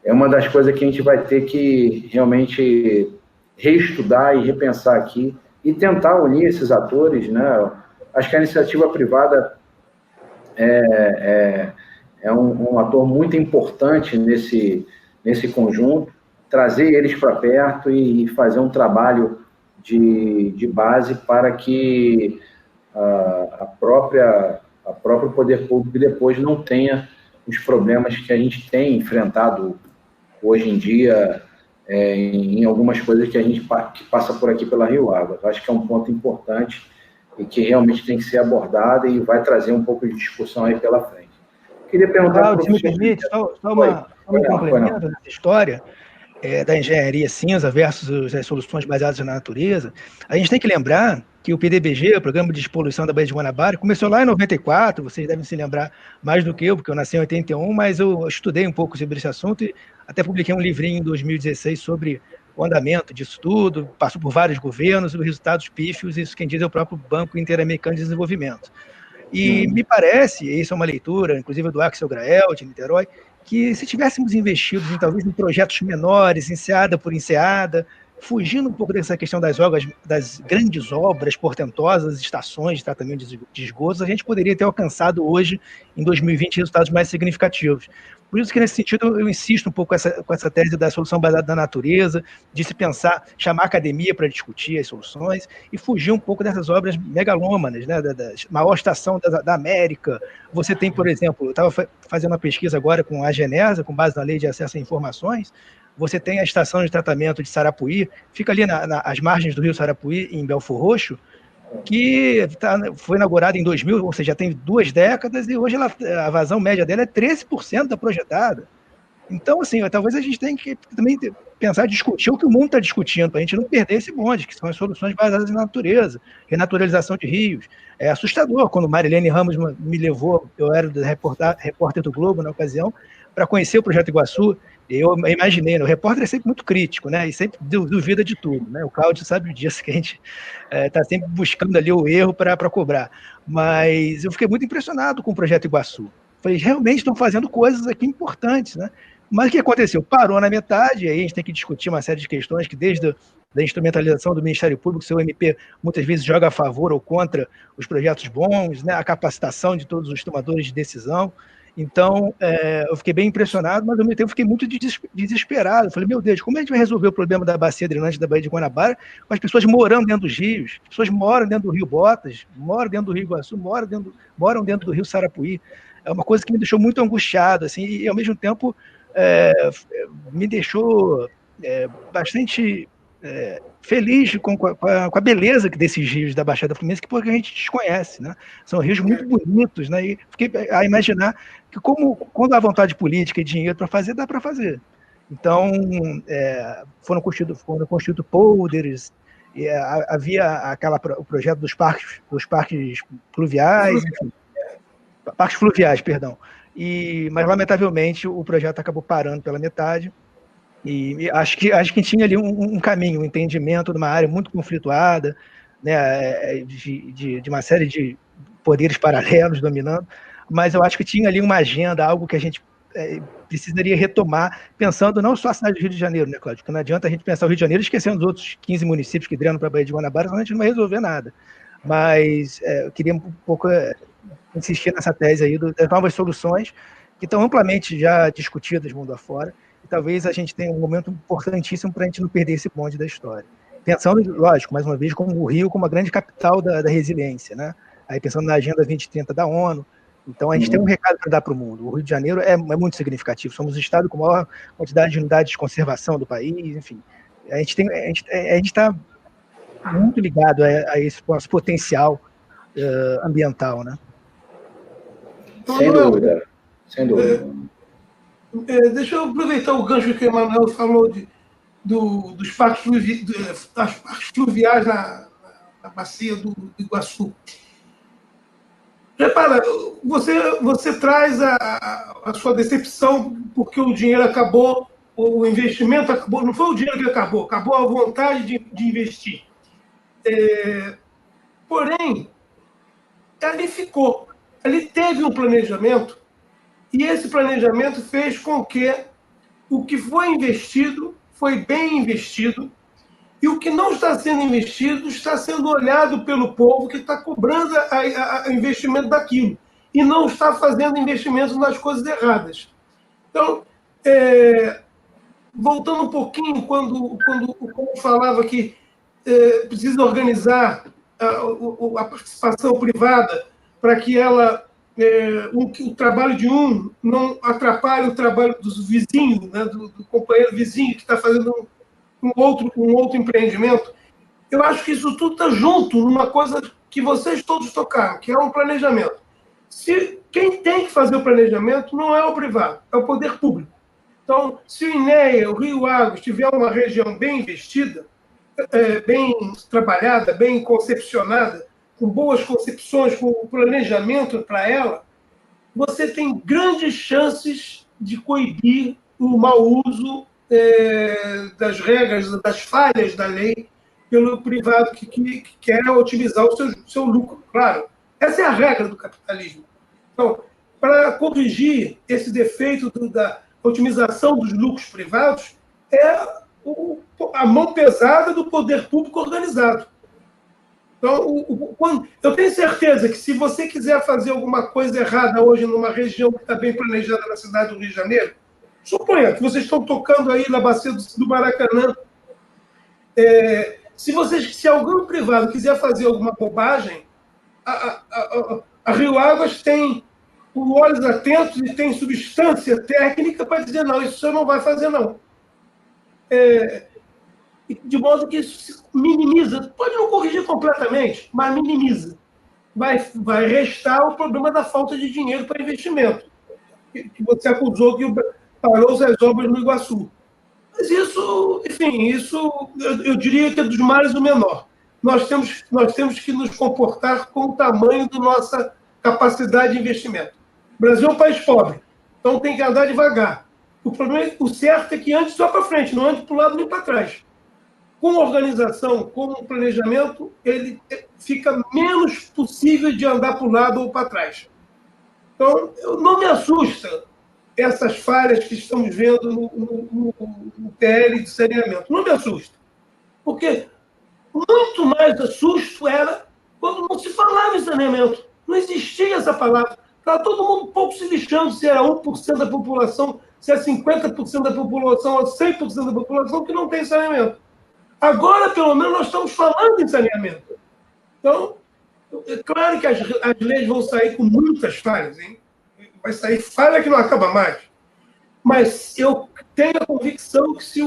Speaker 1: é uma das coisas que a gente vai ter que realmente reestudar e repensar aqui e tentar unir esses atores, né? Acho que a iniciativa privada é um ator muito importante nesse conjunto, trazer eles para perto e fazer um trabalho de base para que a próprio poder público depois não tenha os problemas que a gente tem enfrentado hoje em dia em algumas coisas que a gente passa por aqui pela Rio Água. Acho que é um ponto importante e que realmente tem que ser abordado e vai trazer um pouco de discussão aí pela frente. Queria perguntar...
Speaker 5: Se me permite, só um complemento nessa história da engenharia cinza versus as soluções baseadas na natureza. A gente tem que lembrar que o PDBG, o Programa de Despoluição da Baía de Guanabara, começou lá em 94, vocês devem se lembrar mais do que eu, porque eu nasci em 81, mas eu estudei um pouco sobre esse assunto e até publiquei um livrinho em 2016 sobre o andamento disso tudo, passou por vários governos, os resultados pífios, isso quem diz é o próprio Banco Interamericano de Desenvolvimento. E me parece, e isso é uma leitura, inclusive do Axel Grael, de Niterói, que se tivéssemos investido talvez em projetos menores, enseada por enseada, fugindo um pouco dessa questão das grandes obras portentosas, estações de tratamento de esgotos, a gente poderia ter alcançado hoje, em 2020, resultados mais significativos. Por isso que, nesse sentido, eu insisto um pouco com essa tese da solução baseada na natureza, de se pensar, chamar a academia para discutir as soluções e fugir um pouco dessas obras megalômanas, né, da maior estação da América. Você tem, por exemplo, eu estava fazendo uma pesquisa agora com a Genesa, com base na Lei de Acesso a Informações. Você tem a estação de tratamento de Sarapuí, fica ali às margens do rio Sarapuí, em Belfor Roxo, que foi inaugurada em 2000, ou seja, já tem 2 décadas, e hoje a vazão média dela é 13% da projetada. Então, assim, talvez a gente tenha que também pensar, discutir o que o mundo está discutindo, para a gente não perder esse bonde, que são as soluções baseadas na natureza, renaturalização de rios. É assustador, quando Marilene Ramos me levou, eu era repórter do Globo na ocasião, para conhecer o Projeto Iguaçu. Eu imaginei, o repórter é sempre muito crítico, né? E sempre duvida de tudo, né? O Cláudio sabe disso, que a gente está sempre buscando ali o erro para cobrar. Mas eu fiquei muito impressionado com o Projeto Iguaçu. Falei, realmente estão fazendo coisas aqui importantes, né? Mas o que aconteceu? Parou na metade, e aí a gente tem que discutir uma série de questões que, desde a instrumentalização do Ministério Público, seu MP muitas vezes joga a favor ou contra os projetos bons, né? A capacitação de todos os tomadores de decisão. Então, eu fiquei bem impressionado, mas ao mesmo tempo fiquei muito desesperado. Falei, meu Deus, como a gente vai resolver o problema da bacia drenante da Baía de Guanabara com as pessoas morando dentro dos rios? As pessoas moram dentro do Rio Botas, moram dentro do Rio Iguaçu, moram dentro do Rio Sarapuí. É uma coisa que me deixou muito angustiado, assim, e ao mesmo tempo me deixou bastante feliz com a beleza desses rios da Baixada Fluminense, que pouca gente desconhece, né? São rios muito bonitos, né? E fiquei a imaginar que quando há vontade política e dinheiro para fazer, dá para fazer. Então, foram construídos polders, havia o projeto dos parques fluviais, enfim, parques fluviais, perdão. Mas, lamentavelmente, o projeto acabou parando pela metade. E acho que tinha ali um caminho, um entendimento de uma área muito conflituada, né, de uma série de poderes paralelos dominando, mas eu acho que tinha ali uma agenda, algo que a gente precisaria retomar, pensando não só a cidade do Rio de Janeiro, né, Cláudio? Porque não adianta a gente pensar o Rio de Janeiro esquecendo os outros 15 municípios que drenam para a Baía de Guanabara, senão a gente não vai resolver nada. Mas eu queria um pouco insistir nessa tese aí das novas soluções que estão amplamente já discutidas mundo afora, e talvez a gente tenha um momento importantíssimo para a gente não perder esse bonde da história. Pensando, lógico, mais uma vez, como o Rio como a grande capital da resiliência, né? Aí pensando na Agenda 2030 da ONU. Então, a gente tem um recado para dar para o mundo. O Rio de Janeiro é muito significativo. Somos o estado com a maior quantidade de unidades de conservação do país, enfim. A gente está muito ligado a esse nosso potencial ambiental, né?
Speaker 1: Sem dúvida, sem dúvida.
Speaker 3: Deixa eu aproveitar o gancho que o Emanuel falou dos parques fluviais na bacia do Iguaçu. Repara, você traz a sua decepção porque o dinheiro acabou, o investimento acabou, não foi o dinheiro que acabou a vontade de investir. Porém, ali ficou, ali teve um planejamento, e esse planejamento fez com que o que foi investido foi bem investido, e o que não está sendo investido está sendo olhado pelo povo que está cobrando o investimento daquilo e não está fazendo investimento nas coisas erradas. Então, voltando um pouquinho, quando falava que precisa organizar a participação privada para que o trabalho de um não atrapalhe o trabalho dos vizinhos, né, do companheiro vizinho que está fazendo um outro empreendimento. Eu acho que isso tudo está junto numa coisa que vocês todos tocaram, que é um planejamento. Quem tem que fazer o planejamento não é o privado, é o poder público. Então, se o INEA, o Rio Agro, tiver uma região bem investida, bem trabalhada, bem concepcionada, com boas concepções, com planejamento para ela, você tem grandes chances de coibir o mau uso das regras, das falhas da lei pelo privado que quer otimizar o seu lucro. Claro, essa é a regra do capitalismo. Então, para corrigir esse defeito da otimização dos lucros privados, é a mão pesada do poder público organizado. Então, eu tenho certeza que se você quiser fazer alguma coisa errada hoje numa região que está bem planejada na cidade do Rio de Janeiro, suponha que vocês estão tocando aí na bacia do Maracanã. Se algum privado quiser fazer alguma bobagem, a Rio Águas tem olhos atentos e tem substância técnica para dizer, não, isso você não vai fazer, não. De modo que isso se minimiza. Pode não corrigir completamente, mas minimiza. Vai restar o problema da falta de dinheiro para investimento, que você acusou que parou as obras no Iguaçu. Mas isso, enfim, eu diria que é dos males o menor. Nós temos que nos comportar com o tamanho da nossa capacidade de investimento. O Brasil é um país pobre, então tem que andar devagar. O certo é que ande só para frente, não ande para o lado nem para trás. Com organização, com planejamento, ele fica menos possível de andar para o lado ou para trás. Então, não me assusta essas falhas que estamos vendo no PL de saneamento. Não me assusta. Porque muito mais assusto era quando não se falava em saneamento. Não existia essa palavra. Estava todo mundo um pouco se lixando se era 1% da população, se é 50% da população ou 100% da população que não tem saneamento. Agora, pelo menos, nós estamos falando em saneamento. Então, é claro que as leis vão sair com muitas falhas, hein? Vai sair falha que não acaba mais. Mas eu tenho a convicção que se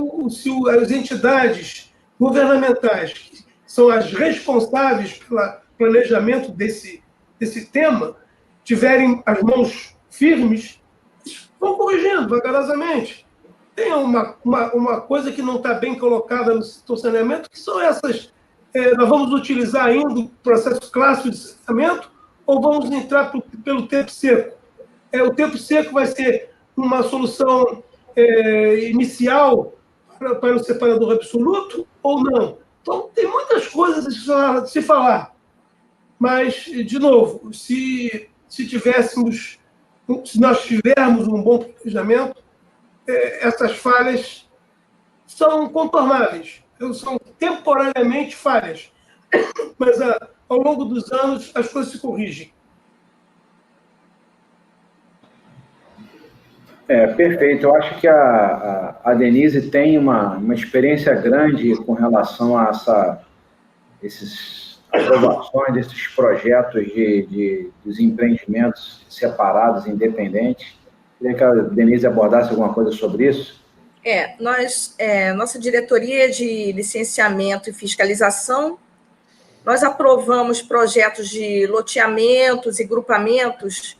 Speaker 3: as entidades governamentais, que são as responsáveis pelo planejamento desse tema, tiverem as mãos firmes, vão corrigindo vagarosamente. Tem uma coisa que não está bem colocada no setor saneamento, que são essas. Nós vamos utilizar ainda o processo clássico de saneamento ou vamos entrar pelo tempo seco? O tempo seco vai ser uma solução inicial para o separador absoluto ou não? Então, tem muitas coisas a se falar. Mas, de novo, se tivéssemos se nós tivermos um bom planejamento, essas falhas são contornáveis, são temporariamente falhas, mas ao longo dos anos as coisas se corrigem.
Speaker 1: Perfeito. Eu acho que a Denise tem uma experiência grande com relação a esses aprovações desses projetos dos empreendimentos separados, independentes. Queria que a Denise abordasse alguma coisa sobre isso.
Speaker 2: Nossa diretoria de licenciamento e fiscalização, nós aprovamos projetos de loteamentos e grupamentos,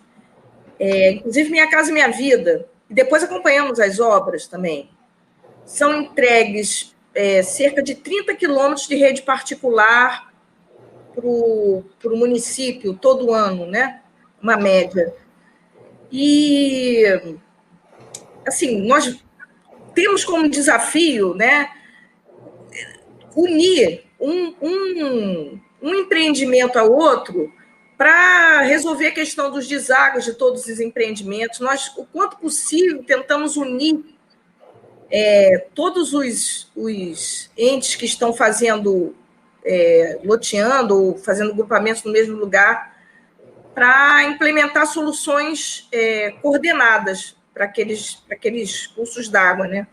Speaker 2: inclusive Minha Casa Minha Vida, e depois acompanhamos as obras também. São entregues cerca de 30 quilômetros de rede particular para o município todo ano, né? Uma média. E, assim, nós temos como desafio, né, unir um empreendimento ao outro para resolver a questão dos deságues de todos os empreendimentos. Nós, o quanto possível, tentamos unir todos os entes que estão fazendo, loteando ou fazendo grupamentos no mesmo lugar, para implementar soluções coordenadas para aqueles cursos d'água, né?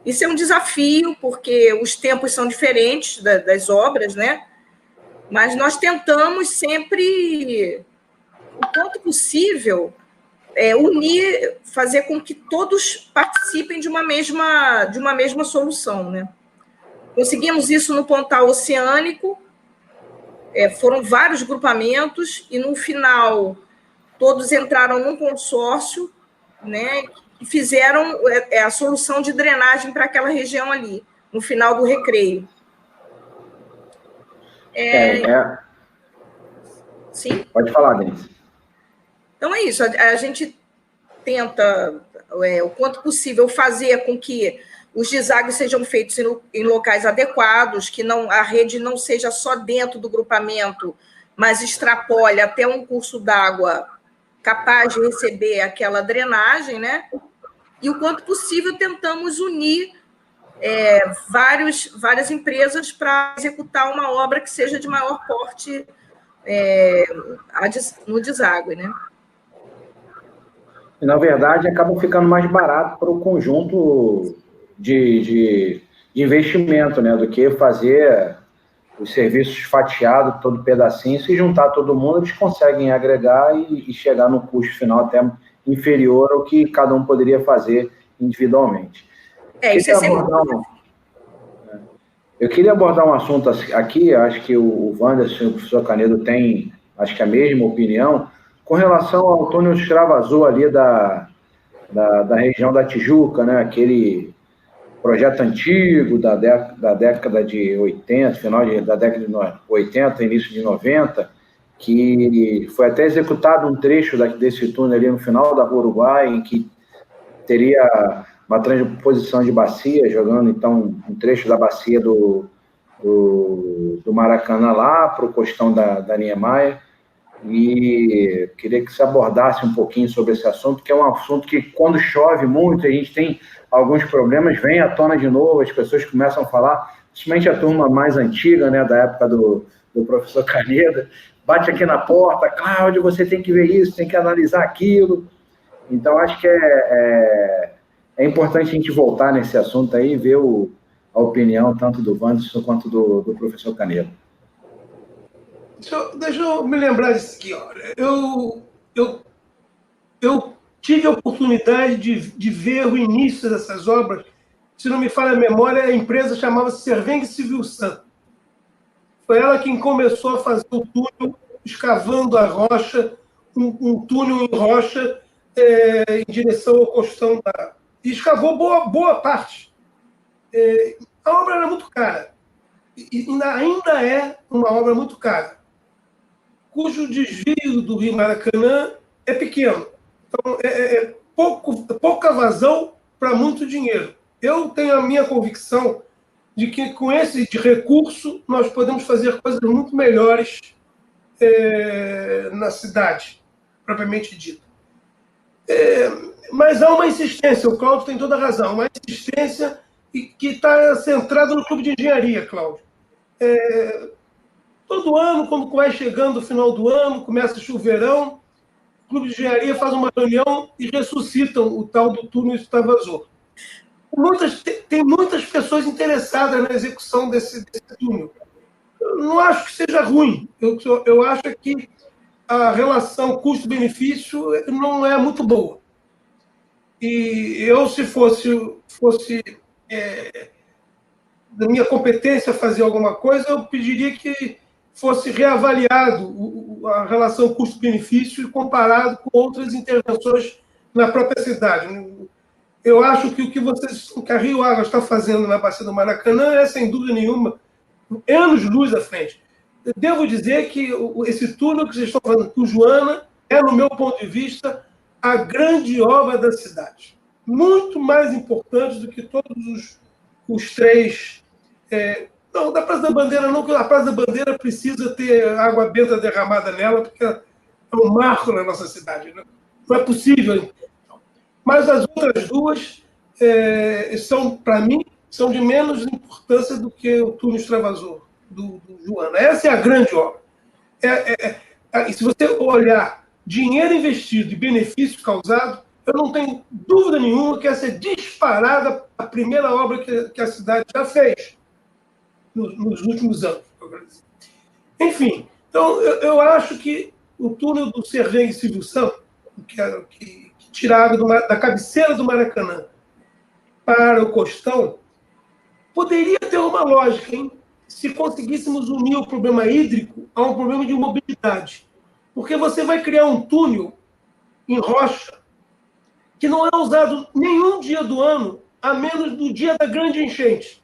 Speaker 2: Isso é um desafio, porque os tempos são diferentes das obras, né? Mas nós tentamos sempre, o quanto possível, unir, fazer com que todos participem de uma mesma solução, né? Conseguimos isso no Pontal Oceânico, foram vários grupamentos, e no final todos entraram num consórcio, né, e fizeram a solução de drenagem para aquela região ali, no final do Recreio. Sim?
Speaker 1: Pode falar, Denise.
Speaker 2: Então é isso, a gente tenta, o quanto possível, fazer com que os deságues sejam feitos em locais adequados, que a rede não seja só dentro do grupamento, mas extrapole até um curso d'água capaz de receber aquela drenagem, né? E o quanto possível tentamos unir várias empresas para executar uma obra que seja de maior porte no deságue, né?
Speaker 1: Na verdade, acaba ficando mais barato para o conjunto de investimento, né, do que fazer os serviços fatiados, todo pedacinho. Se juntar todo mundo, eles conseguem agregar e chegar no custo final até inferior ao que cada um poderia fazer individualmente.
Speaker 2: Isso é sempre...
Speaker 1: Eu queria abordar um assunto aqui, acho que o Wanderson e o professor Canedo têm, acho que a mesma opinião, com relação ao túnel extravasor ali da região da Tijuca, né? Aquele projeto antigo da década de 80, final da década de 80, início de 90, que foi até executado um trecho desse túnel ali no final da Rua Uruguai, em que teria uma transposição de bacia, jogando então um trecho da bacia do Maracanã lá para o costão da Niemeyer. E queria que você abordasse um pouquinho sobre esse assunto, que é um assunto que, quando chove muito, a gente tem alguns problemas, vem à tona de novo, as pessoas começam a falar, principalmente a turma mais antiga, né, da época do professor Caneda, bate aqui na porta: Cláudio, você tem que ver isso, tem que analisar aquilo. Então, acho que é importante a gente voltar nesse assunto aí e ver a opinião tanto do Wanderson quanto do professor Caneda.
Speaker 3: Deixa eu me lembrar disso aqui. Eu tive a oportunidade de ver o início dessas obras. Se não me falha a memória, a empresa chamava-se Serveng Civil San. Foi ela quem começou a fazer o túnel, escavando a rocha, um túnel em rocha em direção ao costão e escavou boa parte. A obra era muito cara. E ainda é uma obra muito cara, cujo desvio do Rio Maracanã é pequeno. Então, pouca vazão para muito dinheiro. Eu tenho a minha convicção de que, com esse recurso, nós podemos fazer coisas muito melhores na cidade, propriamente dita. Mas há uma insistência, o Cláudio tem toda a razão, uma insistência que está centrada no clube de engenharia, Cláudio. Todo ano, quando vai chegando o final do ano, começa o chuveirão, o clube de engenharia faz uma reunião e ressuscitam o tal do túnel extravasor. Tem muitas pessoas interessadas na execução desse túnel. Eu não acho que seja ruim. Eu acho que a relação custo-benefício não é muito boa. E eu, se fosse da minha competência fazer alguma coisa, eu pediria que fosse reavaliado a relação custo-benefício comparado com outras intervenções na própria cidade. Eu acho que o que a Rio Água está fazendo na Bacia do Maracanã é, sem dúvida nenhuma, anos-luz à frente. Eu devo dizer que esse túnel que vocês estão fazendo com Joana é, no meu ponto de vista, a grande obra da cidade. Muito mais importante do que todos os três... Não, da Praça da Bandeira não, porque a Praça da Bandeira precisa ter água benta derramada nela, porque é um marco na nossa cidade. Não é possível. Mas as outras duas são, para mim, são de menos importância do que o túnel extravasor do Joana. Essa é a grande obra. E se você olhar dinheiro investido e benefício causado, eu não tenho dúvida nenhuma que essa é disparada a primeira obra que a cidade já fez nos últimos anos. Enfim, então eu acho que o túnel do Cervenho e Silvio Santos, que tira água da cabeceira do Maracanã para o Costão, poderia ter uma lógica, hein? Se conseguíssemos unir o problema hídrico a um problema de mobilidade. Porque você vai criar um túnel em rocha que não é usado nenhum dia do ano, a menos do dia da grande enchente.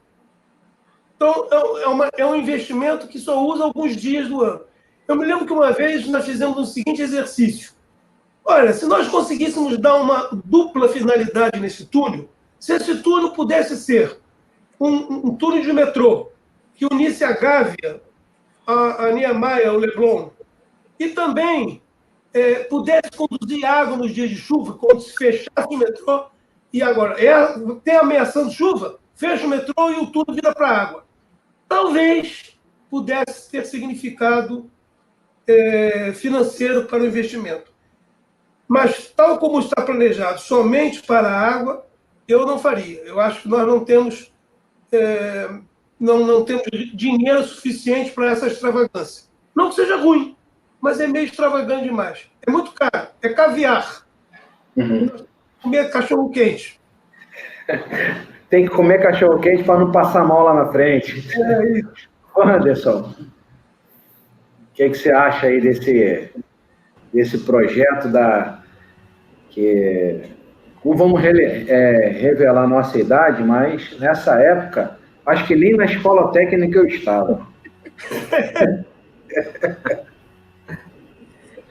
Speaker 3: Então, é um investimento que só usa alguns dias do ano. Eu me lembro que uma vez nós fizemos o seguinte exercício. Olha, se nós conseguíssemos dar uma dupla finalidade nesse túnel, se esse túnel pudesse ser um túnel de metrô que unisse a Gávea, a Niemeyer, o Leblon, e também pudesse conduzir água nos dias de chuva, quando se fechasse o metrô, e agora tem ameaçando chuva, fecha o metrô e o túnel vira para a água. Talvez pudesse ter significado financeiro para o investimento. Mas, tal como está planejado somente para a água, eu não faria. Eu acho que nós não temos dinheiro suficiente para essa extravagância. Não que seja ruim, mas é meio extravagante demais. É muito caro, é caviar. Comer cachorro-quente.
Speaker 1: Tem que comer cachorro-quente para não passar mal lá na frente.
Speaker 3: É isso.
Speaker 1: Anderson, o que você acha aí desse projeto não vamos revelar a nossa idade, mas nessa época, acho que nem na escola técnica eu estava.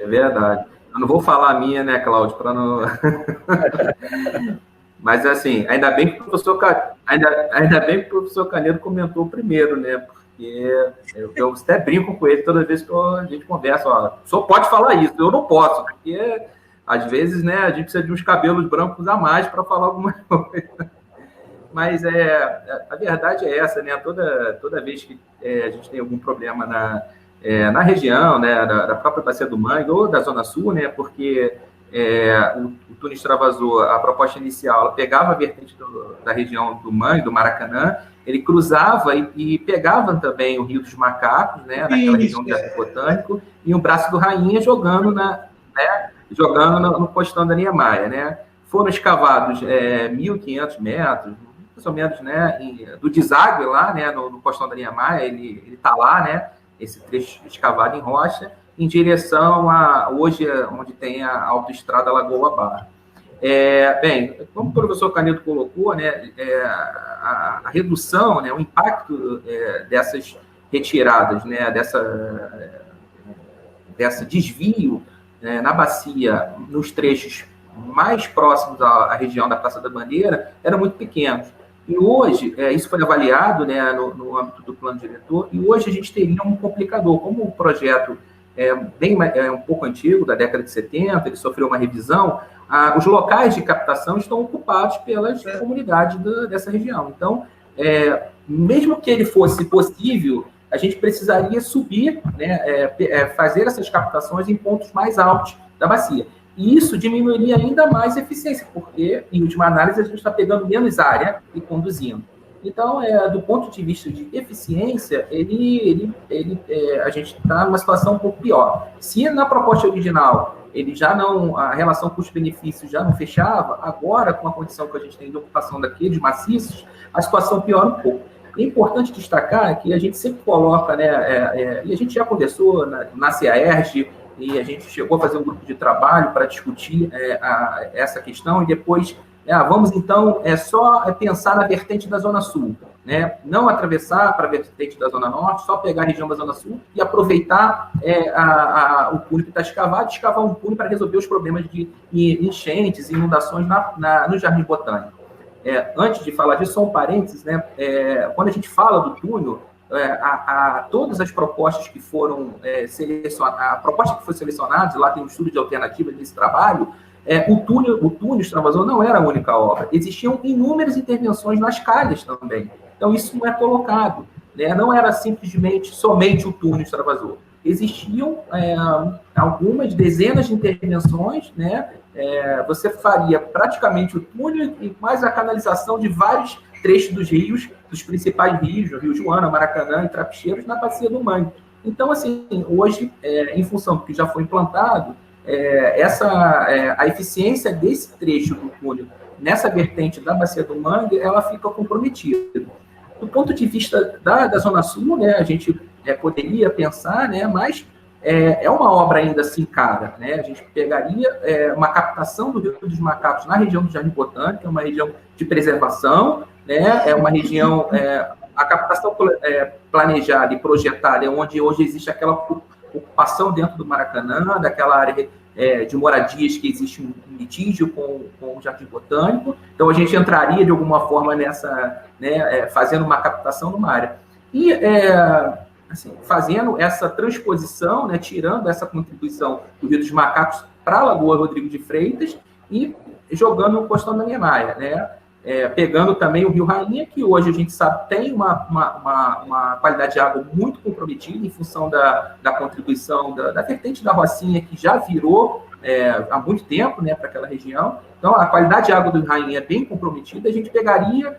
Speaker 4: É verdade. Eu não vou falar a minha, né, Cláudio, para não... Mas, assim, ainda bem que o professor Canedo comentou primeiro, né? Porque eu até brinco com ele toda vez que a gente conversa. Ó, o senhor pode falar isso, eu não posso, porque às vezes, né, a gente precisa de uns cabelos brancos a mais para falar alguma coisa. Mas a verdade é essa, né? Toda vez que a gente tem algum problema na região, né, da própria Bacia do Mangue ou da Zona Sul, né? Porque o túnel extravasor, a proposta inicial, ela pegava a vertente da região do Mangue, do Maracanã, ele cruzava e pegava também o Rio dos Macacos, né, naquela região do Jardim Botânico, e o Braço do Rainha jogando no Costão da Niemeyer, né? Foram escavados 1.500 metros, mais ou menos, né, do deságue lá, né, no Costão da Niemeyer, ele está lá, né, esse trecho escavado em rocha, em direção a hoje, onde tem a autoestrada Lagoa Barra. Bem, como o professor Canedo colocou, né, a redução, né, o impacto dessas retiradas, né, dessa desvio na bacia, nos trechos mais próximos à região da Praça da Bandeira, era muito pequeno. E hoje, isso foi avaliado, né, no âmbito do plano diretor, e hoje a gente teria um complicador. Como o projeto um pouco antigo, da década de 70, ele sofreu uma revisão. Os locais de captação estão ocupados pelas comunidades dessa região. Então, mesmo que ele fosse possível, a gente precisaria subir, né, fazer essas captações em pontos mais altos da bacia. E isso diminuiria ainda mais a eficiência, porque, em última análise, a gente está pegando menos área e conduzindo. Então, do ponto de vista de eficiência, a gente está numa situação um pouco pior. Se na proposta original ele já não, a relação custo-benefício já não fechava, agora, com a condição que a gente tem de ocupação daqueles maciços, a situação piora um pouco. É importante destacar que a gente sempre coloca, né, e a gente já conversou na CAERJ, e a gente chegou a fazer um grupo de trabalho para discutir essa questão, e depois, vamos então só pensar na vertente da Zona Sul, né? Não atravessar para a vertente da Zona Norte, só pegar a região da Zona Sul e aproveitar o túnel que está escavado, escavar um túnel para resolver os problemas de enchentes e inundações no Jardim Botânico. Antes de falar disso, só um parênteses, né? Quando a gente fala do túnel, todas as propostas que foram selecionadas, a proposta que foi selecionada, lá tem um estudo de alternativa desse trabalho, o túnel extravasor não era a única obra, existiam inúmeras intervenções nas calhas também. Então, isso não é colocado, né? Não era simplesmente somente o túnel extravasor. Existiam algumas dezenas de intervenções, né? Você faria praticamente o túnel e mais a canalização de vários trechos dos rios, dos principais rios, o Rio Joana, Maracanã e Trapixeiros, na bacia do Mangue. Então, assim, hoje, em função do que já foi implantado, a eficiência desse trecho do túnel nessa vertente da bacia do Mangue, ela fica comprometida. Do ponto de vista da Zona Sul, né, a gente poderia pensar, né, mas é uma obra ainda assim cara, né? A gente pegaria uma captação do Rio dos Macacos na região do Jardim Botânico, é uma região de preservação, né? É uma região, a captação planejada e projetada é onde hoje existe aquela ocupação dentro do Maracanã, daquela área de moradias que existe um litígio com o Jardim Botânico. Então, a gente entraria de alguma forma nessa, né, fazendo uma captação numa área. E assim, fazendo essa transposição, né, tirando essa contribuição do Rio dos Macacos para a Lagoa Rodrigo de Freitas e jogando no Costão da Niemeyer, né? Pegando também o Rio Rainha, que hoje a gente sabe tem uma qualidade de água muito comprometida em função da contribuição da vertente da Rocinha, que já virou há muito tempo, né, para aquela região. Então, a qualidade de água do Rio Rainha é bem comprometida, a gente pegaria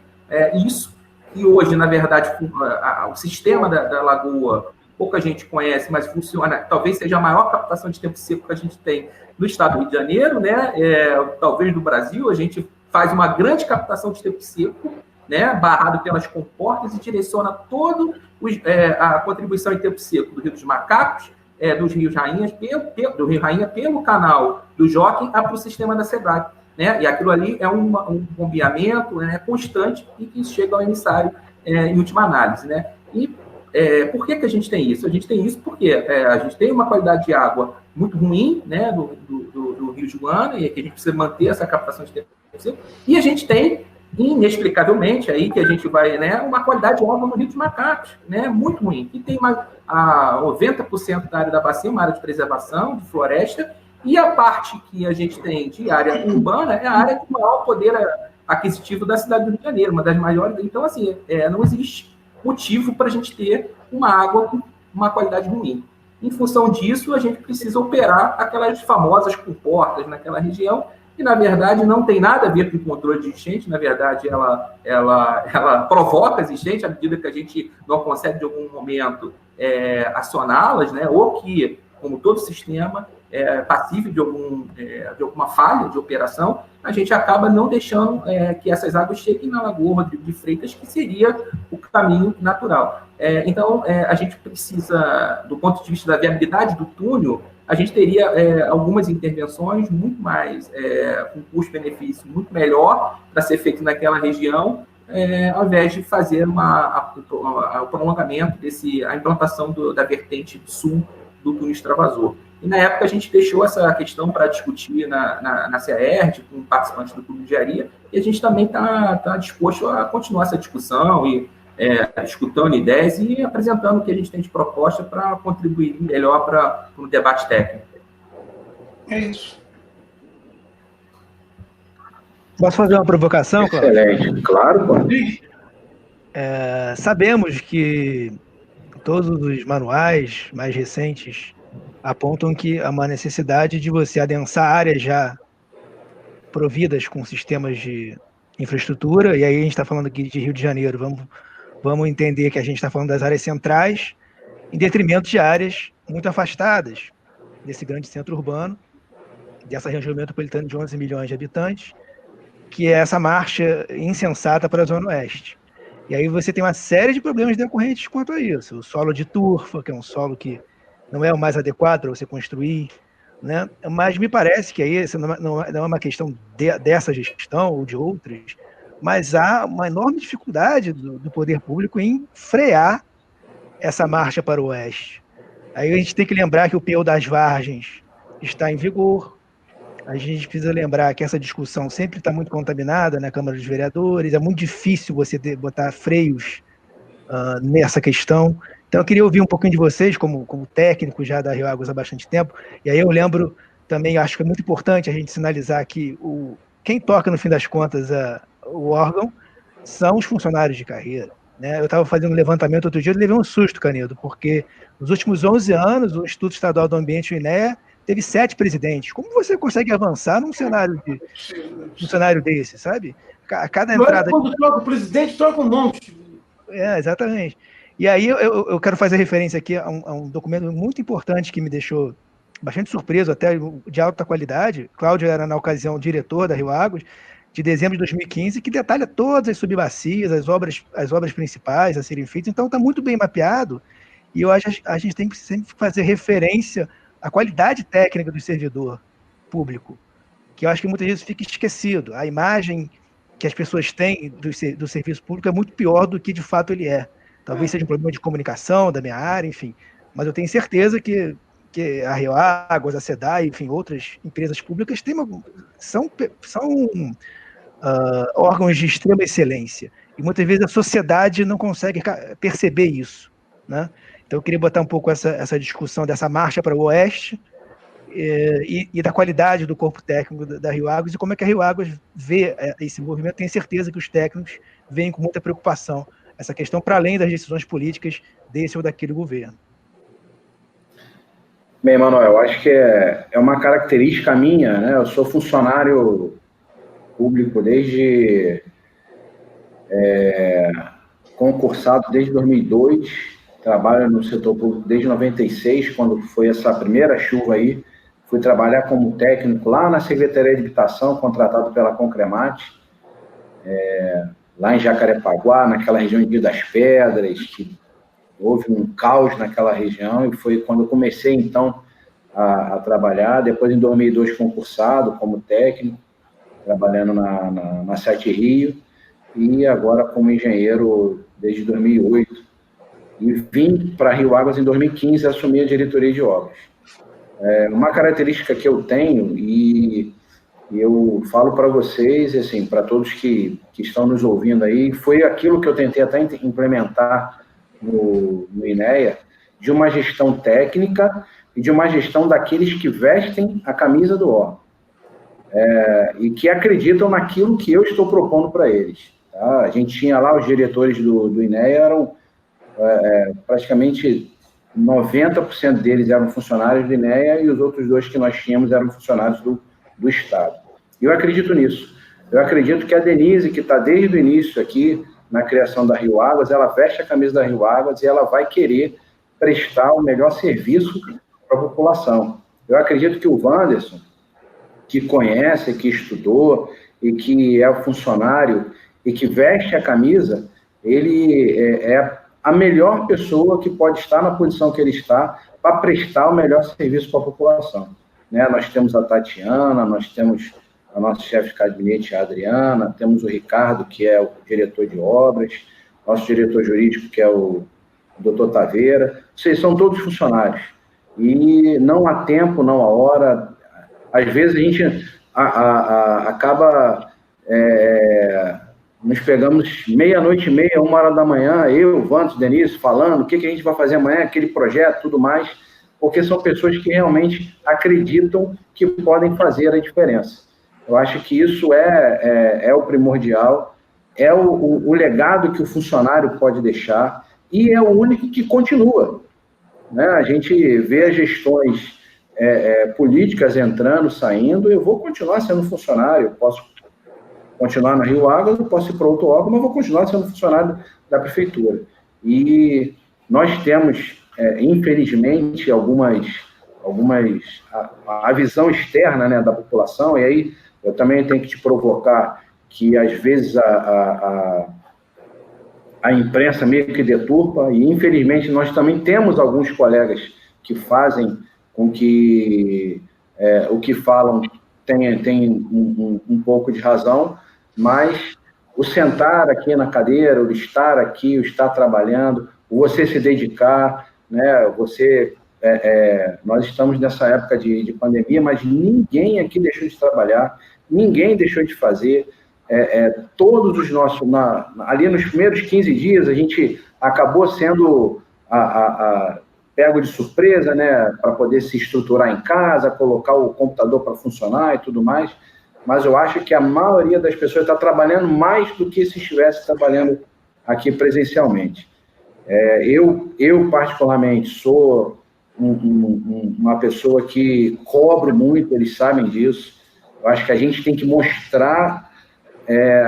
Speaker 4: isso, e hoje, na verdade, o sistema da lagoa, pouca gente conhece, mas funciona, talvez seja a maior captação de tempo seco que a gente tem no estado do Rio de Janeiro, né? Talvez no Brasil, a gente faz uma grande captação de tempo seco, né? Barrado pelas comportas, e direciona toda a contribuição em tempo seco do Rio dos Macacos, dos Rios Rainhas, do Rio Rainha pelo canal do Jockey para o sistema da SEBRAE. Né? E aquilo ali é um bombeamento, né, constante e que chega ao emissário em última análise. Né? E por que a gente tem isso? A gente tem isso porque a gente tem uma qualidade de água muito ruim, né, do Rio Joana, e que a gente precisa manter essa captação de tempo seco, e a gente tem, inexplicavelmente, aí que a gente vai, né, uma qualidade de água no Rio dos Macacos, né, muito ruim. E tem 90% da área da bacia, uma área de preservação, de floresta, e a parte que a gente tem de área urbana é a área de maior poder aquisitivo da cidade do Rio de Janeiro, uma das maiores. Então, assim, não existe motivo para a gente ter uma água com uma qualidade ruim. Em função disso, a gente precisa operar aquelas famosas comportas naquela região, que, na verdade, não tem nada a ver com o controle de enchente. Na verdade, ela provoca as enchentes à medida que a gente não consegue, de algum momento, acioná-las, né? Ou que, como todo sistema, passível de alguma falha de operação, a gente acaba não deixando que essas águas cheguem na Lagoa Rodrigo de Freitas, que seria o caminho natural. Então, a gente precisa, do ponto de vista da viabilidade do túnel, a gente teria algumas intervenções muito mais, com custo-benefício muito melhor para ser feito naquela região, ao invés de fazer o prolongamento a implantação da vertente sul do túnel extravasor. E, na época, a gente deixou essa questão para discutir na CAERJ, com participantes do Clube de Engenharia, e a gente também está disposto a continuar essa discussão e escutando ideias e apresentando o que a gente tem de proposta para contribuir melhor para o debate técnico.
Speaker 3: É isso.
Speaker 5: Posso fazer uma provocação, Cláudio?
Speaker 1: Excelente. Claro, pô.
Speaker 5: Sabemos que todos os manuais mais recentes apontam que há uma necessidade de você adensar áreas já providas com sistemas de infraestrutura, e aí a gente está falando aqui de Rio de Janeiro, vamos entender que a gente está falando das áreas centrais, em detrimento de áreas muito afastadas desse grande centro urbano, dessa região metropolitana de 11 milhões de habitantes, que é essa marcha insensata para a Zona Oeste. E aí você tem uma série de problemas decorrentes quanto a isso. O solo de turfa, que é um solo que não é o mais adequado para você construir, né? Mas me parece que aí isso não é uma questão dessa gestão ou de outras, mas há uma enorme dificuldade do poder público em frear essa marcha para o oeste. Aí a gente tem que lembrar que o PO das Vargens está em vigor. A gente precisa lembrar que essa discussão sempre está muito contaminada na Câmara dos Vereadores, é muito difícil você botar freios nessa questão. Então, eu queria ouvir um pouquinho de vocês, como técnico já da Rio Águas há bastante tempo, e aí eu lembro também, acho que é muito importante a gente sinalizar que quem toca, no fim das contas, o órgão são os funcionários de carreira. Né? Eu estava fazendo um levantamento outro dia e levei um susto, Canedo, porque nos últimos 11 anos, o Instituto Estadual do Ambiente, o INEA, teve 7 presidentes. Como você consegue avançar num cenário desse, sabe? Cada entrada...
Speaker 3: Quando troca o presidente, troca um monte.
Speaker 5: Exatamente. E aí eu quero fazer referência aqui a um documento muito importante que me deixou bastante surpreso, até de alta qualidade. Cláudio era, na ocasião, diretor da Rio Águas, de dezembro de 2015, que detalha todas as subbacias, as obras principais a serem feitas. Então, está muito bem mapeado, e eu acho que a gente tem que sempre fazer referência à qualidade técnica do servidor público, que eu acho que muitas vezes fica esquecido. A imagem que as pessoas têm do serviço público é muito pior do que, de fato, ele é. Talvez seja um problema de comunicação da minha área, enfim. Mas eu tenho certeza que a Rio Águas, a SEDAI, enfim, outras empresas públicas são órgãos de extrema excelência. E muitas vezes a sociedade não consegue perceber isso. Né? Então eu queria botar um pouco essa discussão dessa marcha para o Oeste e da qualidade do corpo técnico da Rio Águas e como é que a Rio Águas vê esse movimento. Tenho certeza que os técnicos veem com muita preocupação essa questão, para além das decisões políticas desse ou daquele governo.
Speaker 1: Bem, Manuel, acho que é uma característica minha, né? Eu sou funcionário público desde concursado desde 2002, trabalho no setor público desde 96, quando foi essa primeira chuva aí, fui trabalhar como técnico lá na Secretaria de Habitação, contratado pela Concremate, lá em Jacarepaguá, naquela região de Rio das Pedras, que houve um caos naquela região, e foi quando eu comecei, então, a trabalhar. Depois, em 2002, concursado como técnico, trabalhando na Sete Rio, e agora como engenheiro desde 2008. E vim para Rio Águas em 2015 assumir a diretoria de obras. Uma característica que eu tenho, e eu falo para vocês, assim, para todos que estão nos ouvindo aí, foi aquilo que eu tentei até implementar no INEA, de uma gestão técnica e de uma gestão daqueles que vestem a camisa do órgão. E que acreditam naquilo que eu estou propondo para eles. Tá? A gente tinha lá os diretores do INEA, eram praticamente 90% deles eram funcionários do INEA e os outros 2 que nós tínhamos eram funcionários do Estado. E eu acredito nisso. Eu acredito que a Denise, que está desde o início aqui na criação da Rio Águas, ela veste a camisa da Rio Águas e ela vai querer prestar o melhor serviço para a população. Eu acredito que o Wanderson, que conhece, que estudou e que é funcionário e que veste a camisa, ele é a melhor pessoa que pode estar na posição que ele está para prestar o melhor serviço para a população. Né? Nós temos a Tatiana, nós temos a nossa chefe de gabinete, a Adriana, temos o Ricardo, que é o diretor de obras, nosso diretor jurídico, que é o doutor Taveira. Vocês são todos funcionários. E não há tempo, não há hora. Às vezes a gente acaba nos pegamos meia-noite e meia, 1h da manhã, eu, Vantos, Denise, falando o que a gente vai fazer amanhã, aquele projeto, tudo mais, porque são pessoas que realmente acreditam que podem fazer a diferença. Eu acho que isso é o primordial, é o legado que o funcionário pode deixar e é o único que continua. Né? A gente vê as gestões políticas entrando, saindo, eu vou continuar sendo funcionário, eu posso continuar na Rio Águas, eu posso ir para outro órgão, mas vou continuar sendo funcionário da prefeitura. E nós temos, infelizmente, a visão externa, né, da população, e aí eu também tenho que te provocar que, às vezes, a imprensa meio que deturpa, e, infelizmente, nós também temos alguns colegas que fazem com que o que falam tem um pouco de razão, mas o sentar aqui na cadeira, o estar aqui, o estar trabalhando, o você se dedicar, né, nós estamos nessa época de pandemia, mas ninguém aqui deixou de trabalhar, ninguém deixou de fazer. Todos os nossos, ali nos primeiros 15 dias, a gente acabou sendo pego de surpresa, né, para poder se estruturar em casa, colocar o computador para funcionar e tudo mais, mas eu acho que a maioria das pessoas está trabalhando mais do que se estivesse trabalhando aqui presencialmente. Eu particularmente, sou uma pessoa que cobro muito, eles sabem disso. Eu acho que a gente tem que mostrar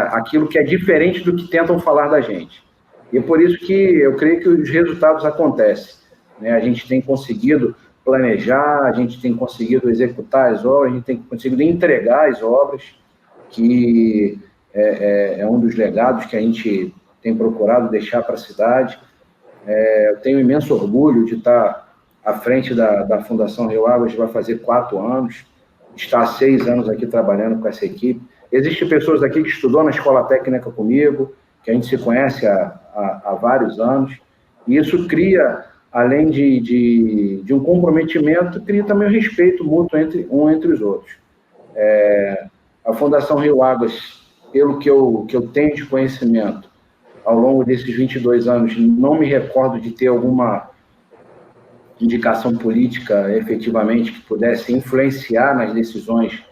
Speaker 1: aquilo que é diferente do que tentam falar da gente. E é por isso que eu creio que os resultados acontecem. Né? A gente tem conseguido planejar, a gente tem conseguido executar as obras, a gente tem conseguido entregar as obras, que é um dos legados que a gente tem procurado deixar para a cidade. Eu tenho imenso orgulho de estar à frente da Fundação Rio Águas, vai fazer 4 anos, está há 6 anos aqui trabalhando com essa equipe. Existem pessoas aqui que estudou na escola técnica comigo, que a gente se conhece há vários anos, e isso cria, além de um comprometimento, cria também um respeito mútuo entre os outros. A Fundação Rio Águas, pelo que eu tenho de conhecimento, ao longo desses 22 anos, não me recordo de ter alguma indicação política, efetivamente, que pudesse influenciar nas decisões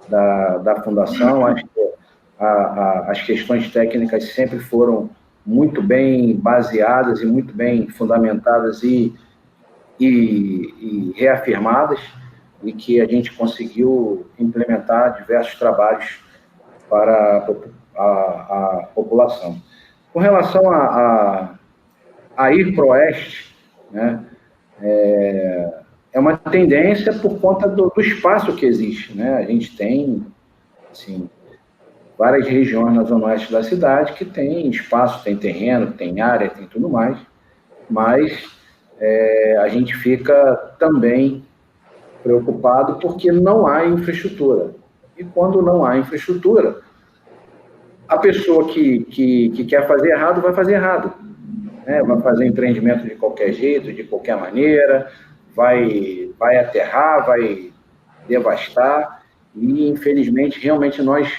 Speaker 1: da Fundação. Acho que as questões técnicas sempre foram muito bem baseadas e muito bem fundamentadas e reafirmadas, e que a gente conseguiu implementar diversos trabalhos para a população. Com relação a ir para o oeste, né, é uma tendência por conta do espaço que existe. Né? A gente tem, assim, várias regiões na zona oeste da cidade que tem espaço, tem terreno, tem área, tem tudo mais, mas a gente fica também preocupado porque não há infraestrutura. E quando não há infraestrutura, a pessoa que quer fazer errado vai fazer errado. Né? Vai fazer empreendimento de qualquer jeito, de qualquer maneira, vai aterrar, vai devastar, e infelizmente, realmente, nós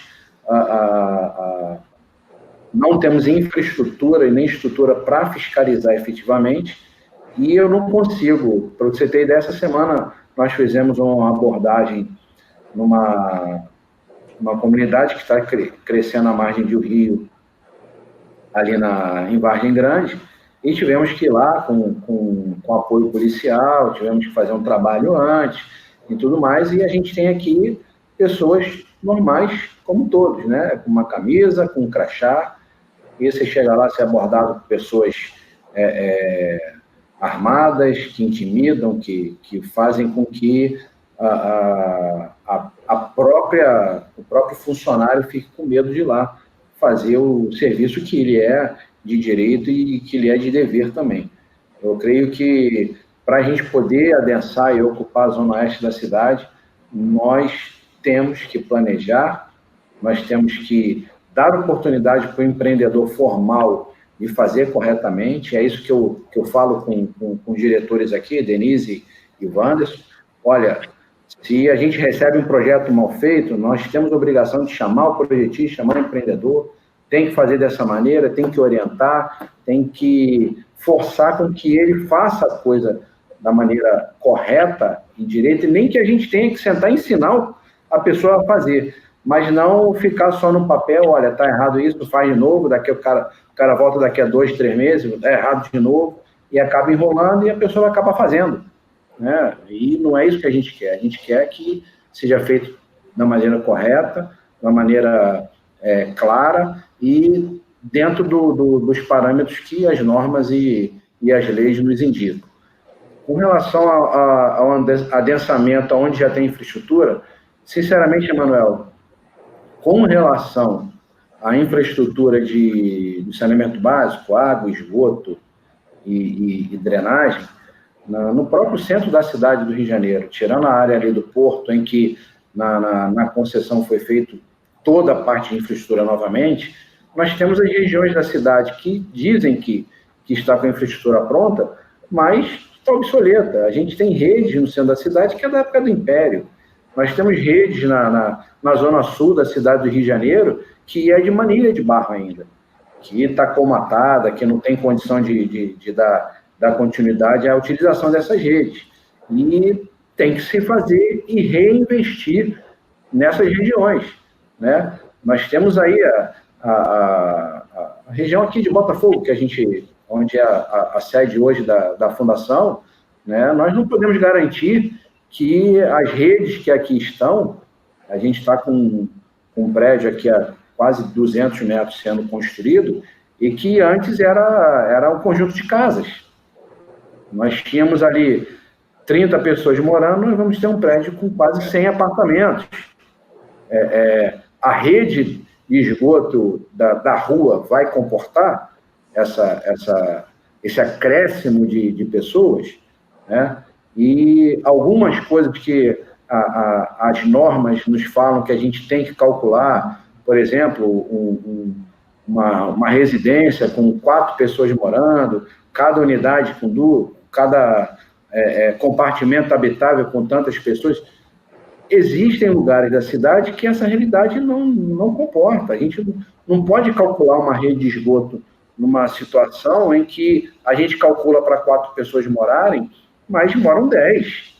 Speaker 1: não temos infraestrutura e nem estrutura para fiscalizar efetivamente, e eu não consigo. Para você ter ideia, essa semana nós fizemos uma abordagem numa comunidade que está crescendo à margem do rio, ali em Vargem Grande, e tivemos que ir lá com apoio policial, tivemos que fazer um trabalho antes e tudo mais, e a gente tem aqui pessoas normais, como todos, né? Com uma camisa, com um crachá, e você chega lá, você é abordado por pessoas armadas, que intimidam, que fazem com que o próprio funcionário fique com medo de ir lá fazer o serviço que ele é de direito e que ele é de dever também. Eu creio que, para a gente poder adensar e ocupar a zona oeste da cidade, nós temos que planejar, nós temos que dar oportunidade para o empreendedor formal de fazer corretamente. É isso que eu falo com os diretores aqui, Denise e Wanderson. Olha, se a gente recebe um projeto mal feito, nós temos a obrigação de chamar o projetista, chamar o empreendedor, tem que fazer dessa maneira, tem que orientar, tem que forçar com que ele faça a coisa da maneira correta e direita, e nem que a gente tenha que sentar e ensinar a pessoa a fazer, mas não ficar só no papel, olha, está errado isso, faz de novo, daqui o cara volta daqui a 2, 3 meses, está errado de novo, e acaba enrolando e a pessoa vai acabar fazendo, né? E não é isso que a gente quer que seja feito da maneira correta, da maneira clara e dentro dos parâmetros que as normas e as leis nos indicam. Com relação ao adensamento onde já tem infraestrutura, sinceramente, Emanuel, com relação à infraestrutura de saneamento básico, água, esgoto e drenagem, no próprio centro da cidade do Rio de Janeiro, tirando a área ali do Porto, em que na concessão foi feito toda a parte de infraestrutura novamente, nós temos as regiões da cidade que dizem que está com a infraestrutura pronta, mas está obsoleta. A gente tem redes no centro da cidade que é da época do Império. Nós temos redes na zona sul da cidade do Rio de Janeiro que é de manilha de barro ainda, que está colmatada, que não tem condição de dar continuidade à utilização dessas redes. E tem que se fazer e reinvestir nessas regiões, né? Nós temos aí a região aqui de Botafogo, onde é a sede hoje da Fundação, né? Nós não podemos garantir que as redes que aqui estão, a gente está com um prédio aqui a quase 200 metros sendo construído, e que antes era um conjunto de casas. Nós tínhamos ali 30 pessoas morando, nós vamos ter um prédio com quase 100 apartamentos. A rede de esgoto da rua vai comportar esse acréscimo de pessoas, né? E algumas coisas que as normas nos falam que a gente tem que calcular, por exemplo, uma residência com 4 pessoas morando, cada unidade cada compartimento habitável com tantas pessoas. Existem lugares da cidade que essa realidade não comporta. A gente não pode calcular uma rede de esgoto numa situação em que a gente calcula para 4 pessoas morarem, mas moram 10.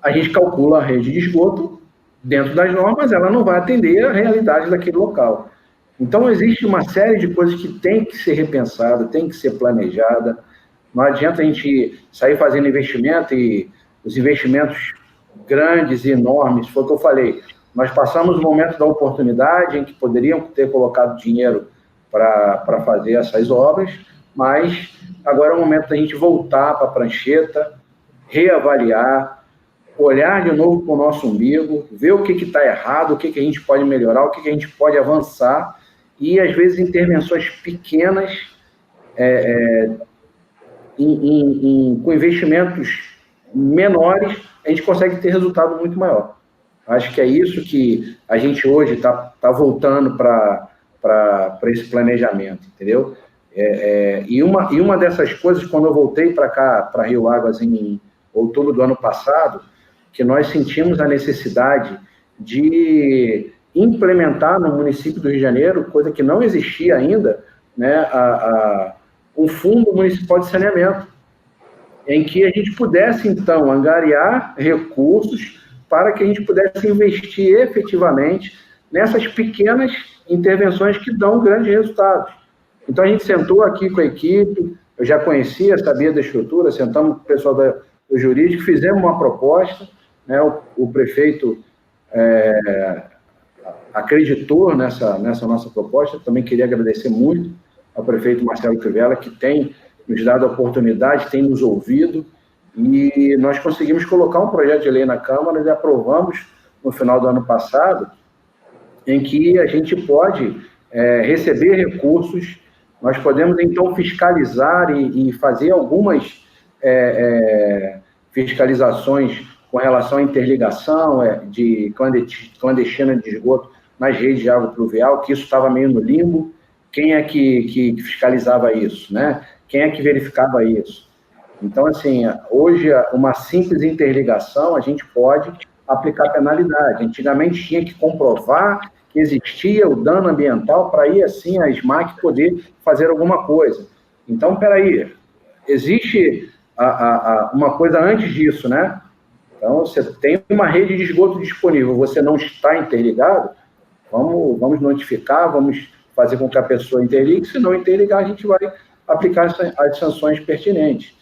Speaker 1: A gente calcula a rede de esgoto dentro das normas, ela não vai atender a realidade daquele local. Então, existe uma série de coisas que tem que ser repensada, tem que ser planejada. Não adianta a gente sair fazendo investimento e os investimentos grandes e enormes, foi o que eu falei. Nós passamos o momento da oportunidade em que poderiam ter colocado dinheiro para fazer essas obras, mas agora é o momento da gente voltar para a prancheta, reavaliar, olhar de novo para o nosso umbigo, ver o que está errado, o que a gente pode melhorar, o que a gente pode avançar, e às vezes intervenções pequenas com investimentos menores, a gente consegue ter resultado muito maior. Acho que é isso que a gente hoje está voltando para esse planejamento, entendeu? E uma dessas coisas, quando eu voltei para cá, para Rio Águas, em outubro do ano passado, que nós sentimos a necessidade de implementar no município do Rio de Janeiro, coisa que não existia ainda, né, um fundo municipal de saneamento, em que a gente pudesse, então, angariar recursos para que a gente pudesse investir efetivamente nessas pequenas intervenções que dão grandes resultados. Então, a gente sentou aqui com a equipe, eu já conhecia, sabia da estrutura, sentamos com o pessoal do jurídico, fizemos uma proposta, né, o prefeito acreditou nessa nossa proposta. Também queria agradecer muito ao prefeito Marcelo Crivella, que tem nos dado a oportunidade, tem nos ouvido, e nós conseguimos colocar um projeto de lei na Câmara e aprovamos no final do ano passado, em que a gente pode receber recursos, nós podemos, então, fiscalizar e fazer algumas fiscalizações com relação à interligação de clandestina de esgoto nas redes de água pluvial, que isso estava meio no limbo. Quem é que fiscalizava isso, né? Quem é que verificava isso? Então, assim, hoje, uma simples interligação, a gente pode aplicar penalidade. Antigamente tinha que comprovar que existia o dano ambiental para aí, assim, a SMAC poder fazer alguma coisa. Então, peraí, existe uma coisa antes disso, né? Então, você tem uma rede de esgoto disponível, você não está interligado, vamos notificar, vamos fazer com que a pessoa interligue, se não interligar, a gente vai aplicar as sanções pertinentes.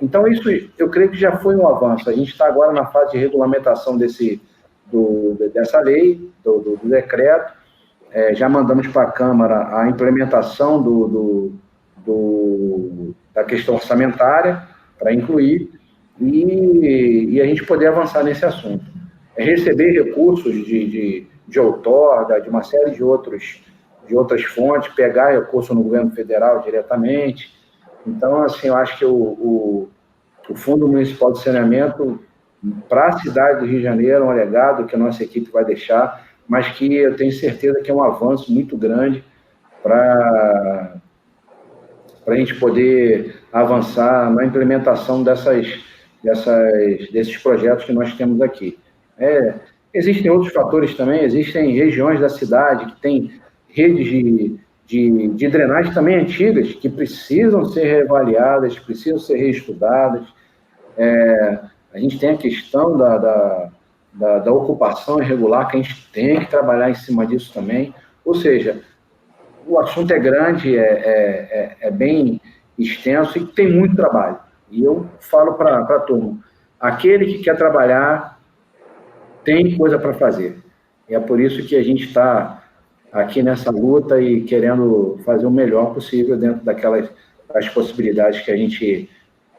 Speaker 1: Então, isso eu creio que já foi um avanço. A gente está agora na fase de regulamentação dessa lei, do decreto. Já mandamos para a Câmara a implementação da questão orçamentária para incluir e a gente poder avançar nesse assunto. Receber recursos de outorga, de uma série de outras fontes, pegar recurso no governo federal diretamente. Então, assim, eu acho que o Fundo Municipal de Saneamento, para a cidade do Rio de Janeiro, é um legado que a nossa equipe vai deixar, mas que eu tenho certeza que é um avanço muito grande para a gente poder avançar na implementação desses projetos que nós temos aqui. Existem outros fatores também, existem regiões da cidade que têm redes de drenagem também antigas, que precisam ser reavaliadas, precisam ser reestudadas. A gente tem a questão da ocupação irregular, que a gente tem que trabalhar em cima disso também. Ou seja, o assunto é grande, é bem extenso e tem muito trabalho. E eu falo para a turma, aquele que quer trabalhar tem coisa para fazer. E é por isso que a gente está aqui nessa luta e querendo fazer o melhor possível dentro das possibilidades que a gente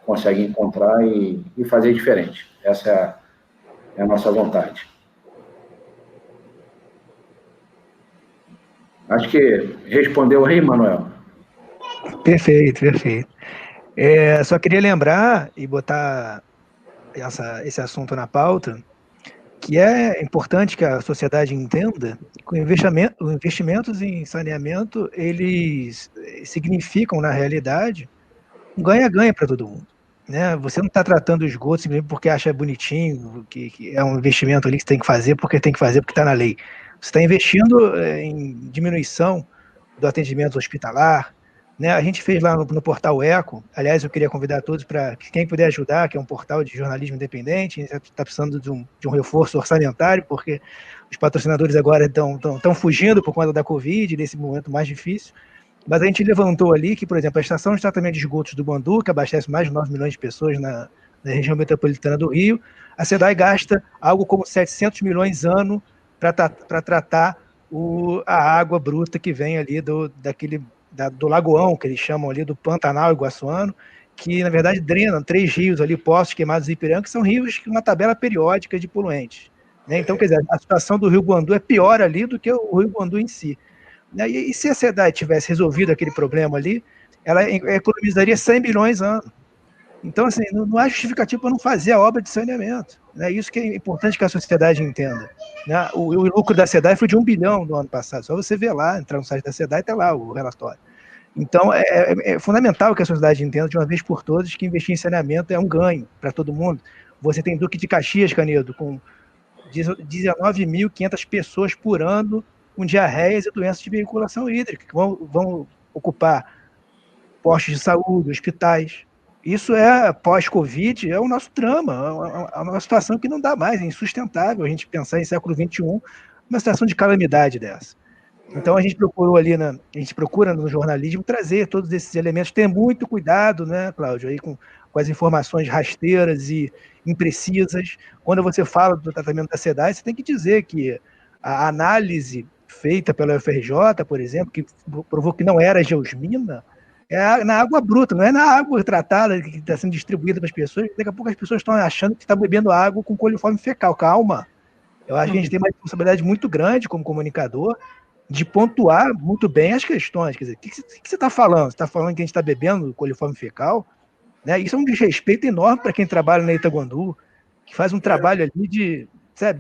Speaker 1: consegue encontrar e fazer diferente. Essa é a nossa vontade. Acho que respondeu aí, Manuel.
Speaker 5: Perfeito. Só queria lembrar e botar esse assunto na pauta, que é importante que a sociedade entenda que os investimentos em saneamento, eles significam, na realidade, um ganha-ganha para todo mundo. Né? Você não está tratando o esgoto simplesmente porque acha bonitinho, que é um investimento ali que você tem que fazer porque está na lei. Você está investindo em diminuição do atendimento hospitalar. Né? A gente fez lá no portal Eco, aliás, eu queria convidar todos para quem puder ajudar, que é um portal de jornalismo independente, a gente está precisando de um reforço orçamentário, porque os patrocinadores agora estão fugindo por conta da Covid, desse momento mais difícil. Mas a gente levantou ali que, por exemplo, a estação de tratamento de esgotos do Guandu, que abastece mais de 9 milhões de pessoas na região metropolitana do Rio, a SEDAI gasta algo como 700 milhões ano para tratar a água bruta que vem ali do Lagoão, que eles chamam ali do Pantanal Iguaçuano, que na verdade drenam 3 rios ali, Poços, Queimados e Ipiranga, que são rios com uma tabela periódica de poluentes. Né? Então, quer dizer, a situação do Rio Guandu é pior ali do que o Rio Guandu em si. E se a SEDAI tivesse resolvido aquele problema ali, ela economizaria 100 milhões ano. Então, assim, não há justificativa para não fazer a obra de saneamento. É isso que é importante que a sociedade entenda. Né? O lucro da SEDAI foi de 1 bilhão no ano passado. Só você ver lá, entrar no site da SEDAI, está lá o relatório. Então, é fundamental que a sociedade entenda de uma vez por todas que investir em saneamento é um ganho para todo mundo. Você tem Duque de Caxias, Canedo, com 19.500 pessoas por ano com diarreias e doenças de veiculação hídrica, que vão ocupar postos de saúde, hospitais. Isso pós-Covid, é o nosso drama, é uma situação que não dá mais, é insustentável a gente pensar em século XXI, uma situação de calamidade dessa. Então a gente procura no jornalismo trazer todos esses elementos, ter muito cuidado, né, Cláudio, aí com as informações rasteiras e imprecisas. Quando você fala do tratamento da SEDAI, você tem que dizer que a análise feita pela UFRJ, por exemplo, que provou que não era geosmina, é na água bruta, não é na água tratada que está sendo distribuída para as pessoas. Daqui a pouco as pessoas estão achando que está bebendo água com coliforme fecal. Calma. Eu acho que a gente tem uma responsabilidade muito grande como comunicador de pontuar muito bem as questões. Quer dizer, o que você está falando? Você está falando que a gente está bebendo coliforme fecal? Né? Isso é um desrespeito enorme para quem trabalha na Itaguandu, que faz um trabalho ali de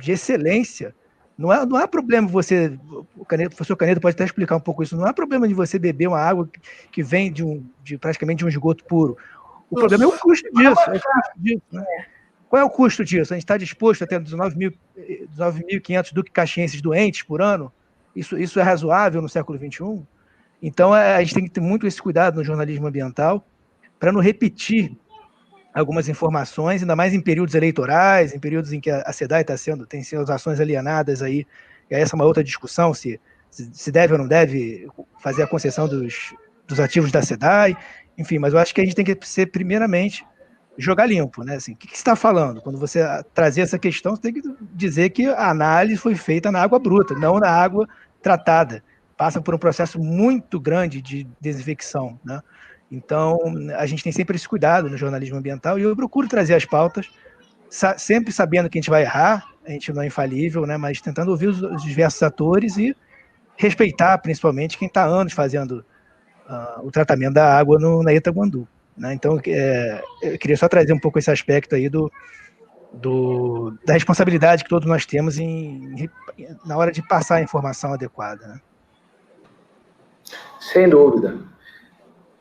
Speaker 5: excelência. Não há problema você, o professor Canedo pode até explicar um pouco isso, não há problema de você beber uma água que vem praticamente de um esgoto puro. O problema é o custo disso. Né? Qual é o custo disso? A gente está disposto a ter 19.500 duque-caxienses doentes por ano? Isso é razoável no século XXI? Então, a gente tem que ter muito esse cuidado no jornalismo ambiental para não repetir algumas informações, ainda mais em períodos eleitorais, em períodos em que a SEDAI tem suas ações alienadas aí, e aí essa é uma outra discussão, se deve ou não deve fazer a concessão dos ativos da SEDAI, enfim, mas eu acho que a gente tem que ser, primeiramente, jogar limpo, né? Assim, o que você está falando? Quando você trazer essa questão, você tem que dizer que a análise foi feita na água bruta, não na água tratada. Passa por um processo muito grande de desinfecção, né? Então, a gente tem sempre esse cuidado no jornalismo ambiental e eu procuro trazer as pautas, sempre sabendo que a gente vai errar, a gente não é infalível, né? Mas tentando ouvir os diversos atores e respeitar, principalmente, quem está há anos fazendo o tratamento da água na Itaguandu, né? Então, eu queria só trazer um pouco esse aspecto aí da responsabilidade que todos nós temos na hora de passar a informação adequada, né?
Speaker 1: Sem dúvida.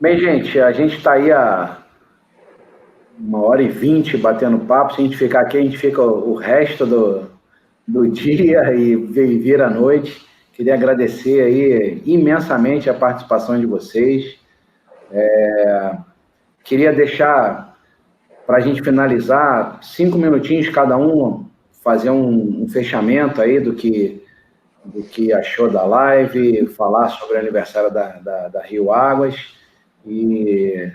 Speaker 1: Bem, gente, a gente está aí há 1h20 batendo papo. Se a gente ficar aqui, a gente fica o resto do dia e vira a noite. Queria agradecer aí imensamente a participação de vocês. Queria deixar, para a gente finalizar, 5 minutinhos cada um, fazer um fechamento aí do que achou da live, falar sobre o aniversário da Rio Águas. E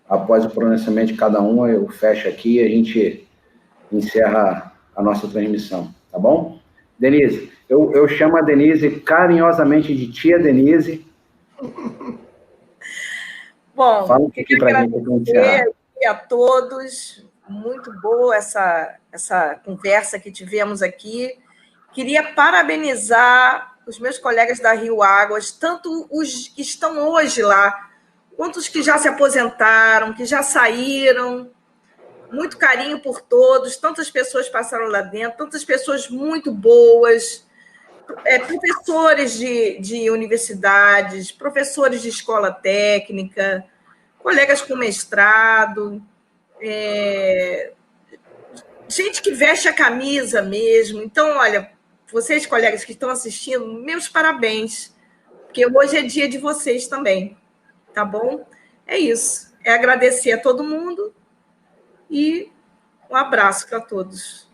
Speaker 1: após o pronunciamento de cada um, eu fecho aqui e a gente encerra a nossa transmissão, tá bom? Denise, eu chamo a Denise carinhosamente de tia Denise.
Speaker 2: Bom,
Speaker 1: fala um pouquinho para a gente
Speaker 2: a todos, muito boa essa conversa que tivemos aqui. Queria parabenizar os meus colegas da Rio Águas, tanto os que estão hoje lá, quanto os que já se aposentaram, que já saíram. Muito carinho por todos, tantas pessoas passaram lá dentro, tantas pessoas muito boas, professores de universidades, professores de escola técnica, colegas com mestrado, gente que veste a camisa mesmo. Então, olha, vocês, colegas que estão assistindo, meus parabéns, porque hoje é dia de vocês também, tá bom? É isso. É agradecer a todo mundo e um abraço para todos.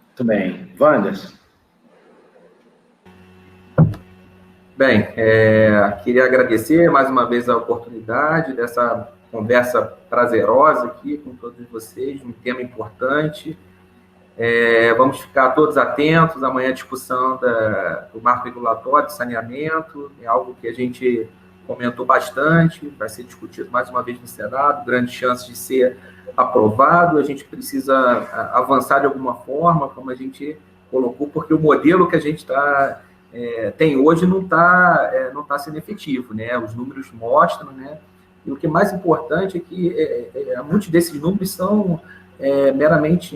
Speaker 1: Muito bem. Wanderson?
Speaker 4: Bem, queria agradecer mais uma vez a oportunidade dessa conversa prazerosa aqui com todos vocês, um tema importante. Vamos ficar todos atentos. Amanhã a discussão do marco regulatório de saneamento, é algo que a gente comentou bastante, vai ser discutido mais uma vez no Senado, grande chance de ser aprovado. A gente precisa avançar de alguma forma, como a gente colocou, porque o modelo que a gente tem hoje não está sendo efetivo, né? Os números mostram, né? E o que é mais importante é que muitos desses números são meramente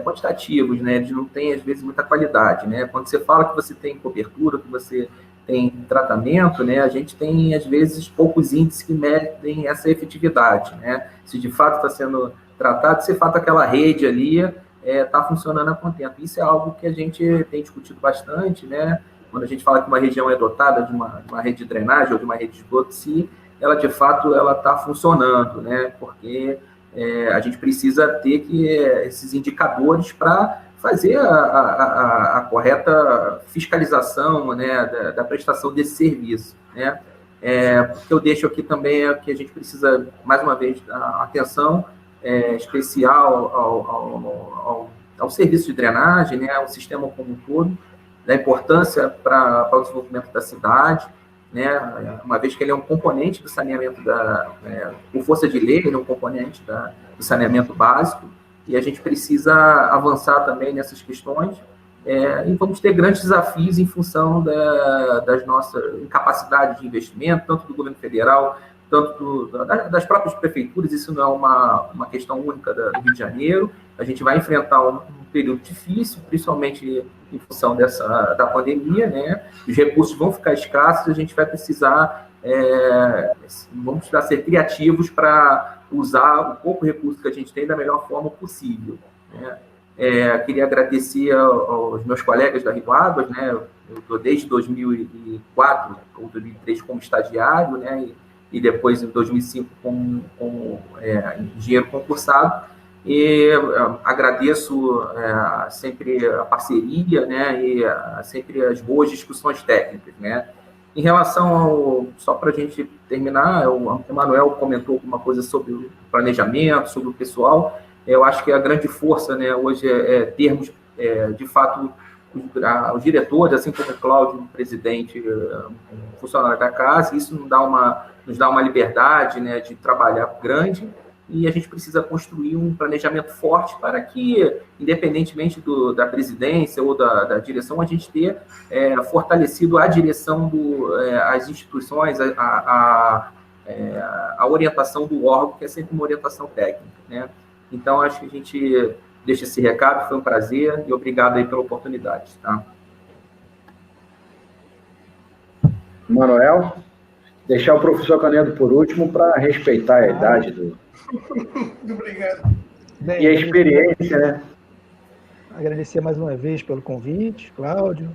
Speaker 4: quantitativos, né? Eles não têm, às vezes, muita qualidade, né? Quando você fala que você tem cobertura, que você tem tratamento, né? A gente tem, às vezes, poucos índices que medem essa efetividade, né? Se de fato está sendo tratado, se de fato aquela rede ali está funcionando a contento. Isso é algo que a gente tem discutido bastante, né? Quando a gente fala que uma região é dotada de uma rede de drenagem ou de uma rede de esgoto, se ela, de fato, ela está funcionando, né? Porque a gente precisa ter esses indicadores para fazer a correta fiscalização, né, da prestação desse serviço, né? O que eu deixo aqui também é que a gente precisa, mais uma vez, dar atenção especial ao serviço de drenagem, né, ao sistema como um todo, da importância para o desenvolvimento da cidade, né, uma vez que ele é um componente do saneamento por força de lei, ele é um componente do saneamento básico, e a gente precisa avançar também nessas questões, e vamos ter grandes desafios em função das nossas incapacidades de investimento, tanto do governo federal, tanto das próprias prefeituras. Isso não é uma questão única do Rio de Janeiro. A gente vai enfrentar um período difícil, principalmente em função da pandemia, né? Os recursos vão ficar escassos, a gente vai precisar, vamos precisar ser criativos para usar o pouco recurso que a gente tem da melhor forma possível, né? Queria agradecer aos meus colegas da Rio Águas, né? Eu estou desde 2004 ou 2003 como estagiário, né? E depois em 2005 como engenheiro concursado. E agradeço sempre a parceria, né? E sempre as boas discussões técnicas, né? Em relação só para a gente terminar, o Emanuel comentou alguma coisa sobre o planejamento, sobre o pessoal. Eu acho que a grande força, né, hoje termos, de fato, os diretores, assim como o Cláudio, o presidente, funcionário da casa. Isso nos dá uma liberdade, né, de trabalhar grande, e a gente precisa construir um planejamento forte para que, independentemente da presidência ou da direção, a gente ter fortalecido a direção, as instituições, a orientação do órgão, que é sempre uma orientação técnica, né? Então, acho que a gente deixa esse recado, foi um prazer, e obrigado aí pela oportunidade. Tá?
Speaker 1: Manuel, deixar o professor Canedo por último para respeitar a idade do...
Speaker 3: Muito obrigado.
Speaker 1: E a experiência, né?
Speaker 5: Agradecer mais uma vez pelo convite, Cláudio.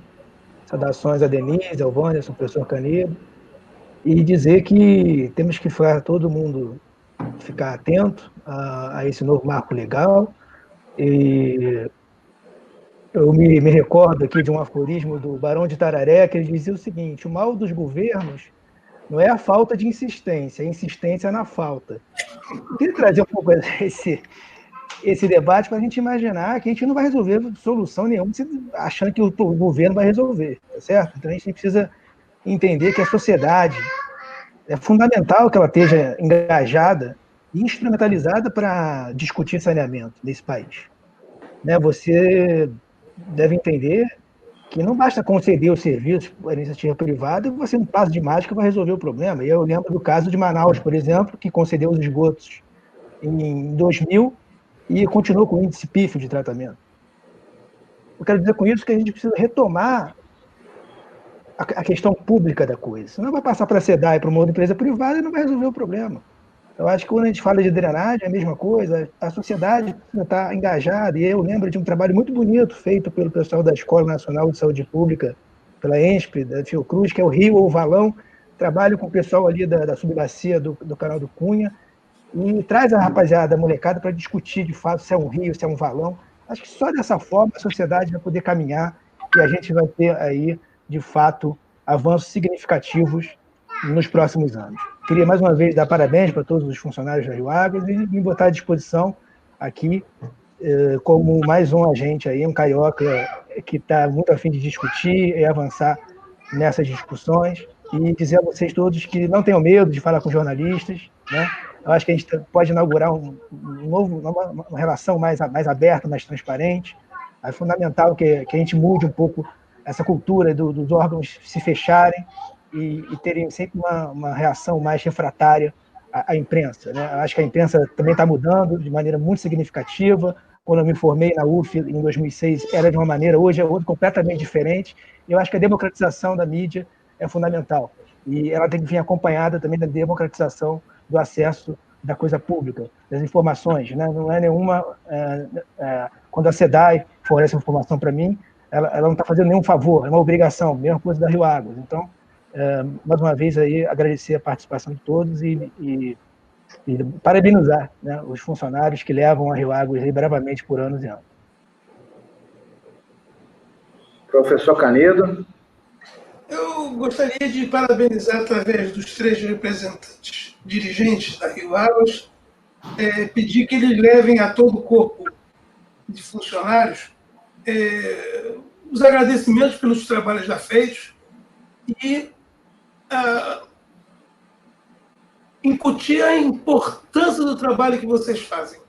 Speaker 5: Saudações a Denise, ao Wanderson, ao professor Canedo. E dizer que temos que todo mundo ficar atento a esse novo marco legal. E eu me recordo aqui de um aforismo do Barão de Tararé, que ele dizia o seguinte: o mal dos governos não é a falta de insistência, é a insistência na falta. Eu queria trazer um pouco esse debate para a gente imaginar que a gente não vai resolver solução nenhuma achando que o governo vai resolver, tá certo? Então a gente precisa entender que a sociedade é fundamental que ela esteja engajada e instrumentalizada para discutir saneamento nesse país. Né? Você deve entender que não basta conceder os serviços para a iniciativa privada e você não passa de mágica para resolver o problema. E eu lembro do caso de Manaus, por exemplo, que concedeu os esgotos em 2000 e continuou com índice pífio de tratamento. Eu quero dizer com isso que a gente precisa retomar a questão pública da coisa. Senão vai passar para a SEDAI, para uma outra empresa privada, e não vai resolver o problema. Eu acho que quando a gente fala de drenagem, é a mesma coisa, a sociedade precisa estar engajada, e eu lembro de um trabalho muito bonito feito pelo pessoal da Escola Nacional de Saúde Pública, pela ENSP, da Fiocruz, que é o Rio ou o Valão, trabalho com o pessoal ali da subbacia do Canal do Cunha, e traz a rapaziada, a molecada, para discutir de fato se é um rio, se é um valão. Acho que só dessa forma a sociedade vai poder caminhar e a gente vai ter aí, de fato, avanços significativos nos próximos anos. Queria mais uma vez dar parabéns para todos os funcionários da Rio Águas e me botar à disposição aqui como mais um agente aí, um carioca que está muito a fim de discutir e avançar nessas discussões, e dizer a vocês todos que não tenham medo de falar com jornalistas, né? Eu acho que a gente pode inaugurar uma relação mais aberta, mais transparente. É fundamental que a gente mude um pouco essa cultura dos órgãos se fecharem e terem sempre uma reação mais refratária à imprensa, né? Eu acho que a imprensa também está mudando de maneira muito significativa. Quando eu me formei na UF em 2006, era de uma maneira, hoje é outra completamente diferente. E eu acho que a democratização da mídia é fundamental. E ela tem que vir acompanhada também da democratização do acesso da coisa pública, das informações, né? Não é nenhuma... quando a SEDAI fornece informação para mim, ela não está fazendo nenhum favor, é uma obrigação, mesma coisa da Rio Águas. Então, mais uma vez, aí, agradecer a participação de todos e parabenizar, né, os funcionários que levam a Rio Águas bravamente por anos e anos.
Speaker 1: Professor Canedo.
Speaker 3: Eu gostaria de parabenizar, através dos 3 representantes dirigentes da Rio Águas, pedir que eles levem a todo o corpo de funcionários os agradecimentos pelos trabalhos já feitos e incutir a importância do trabalho que vocês fazem.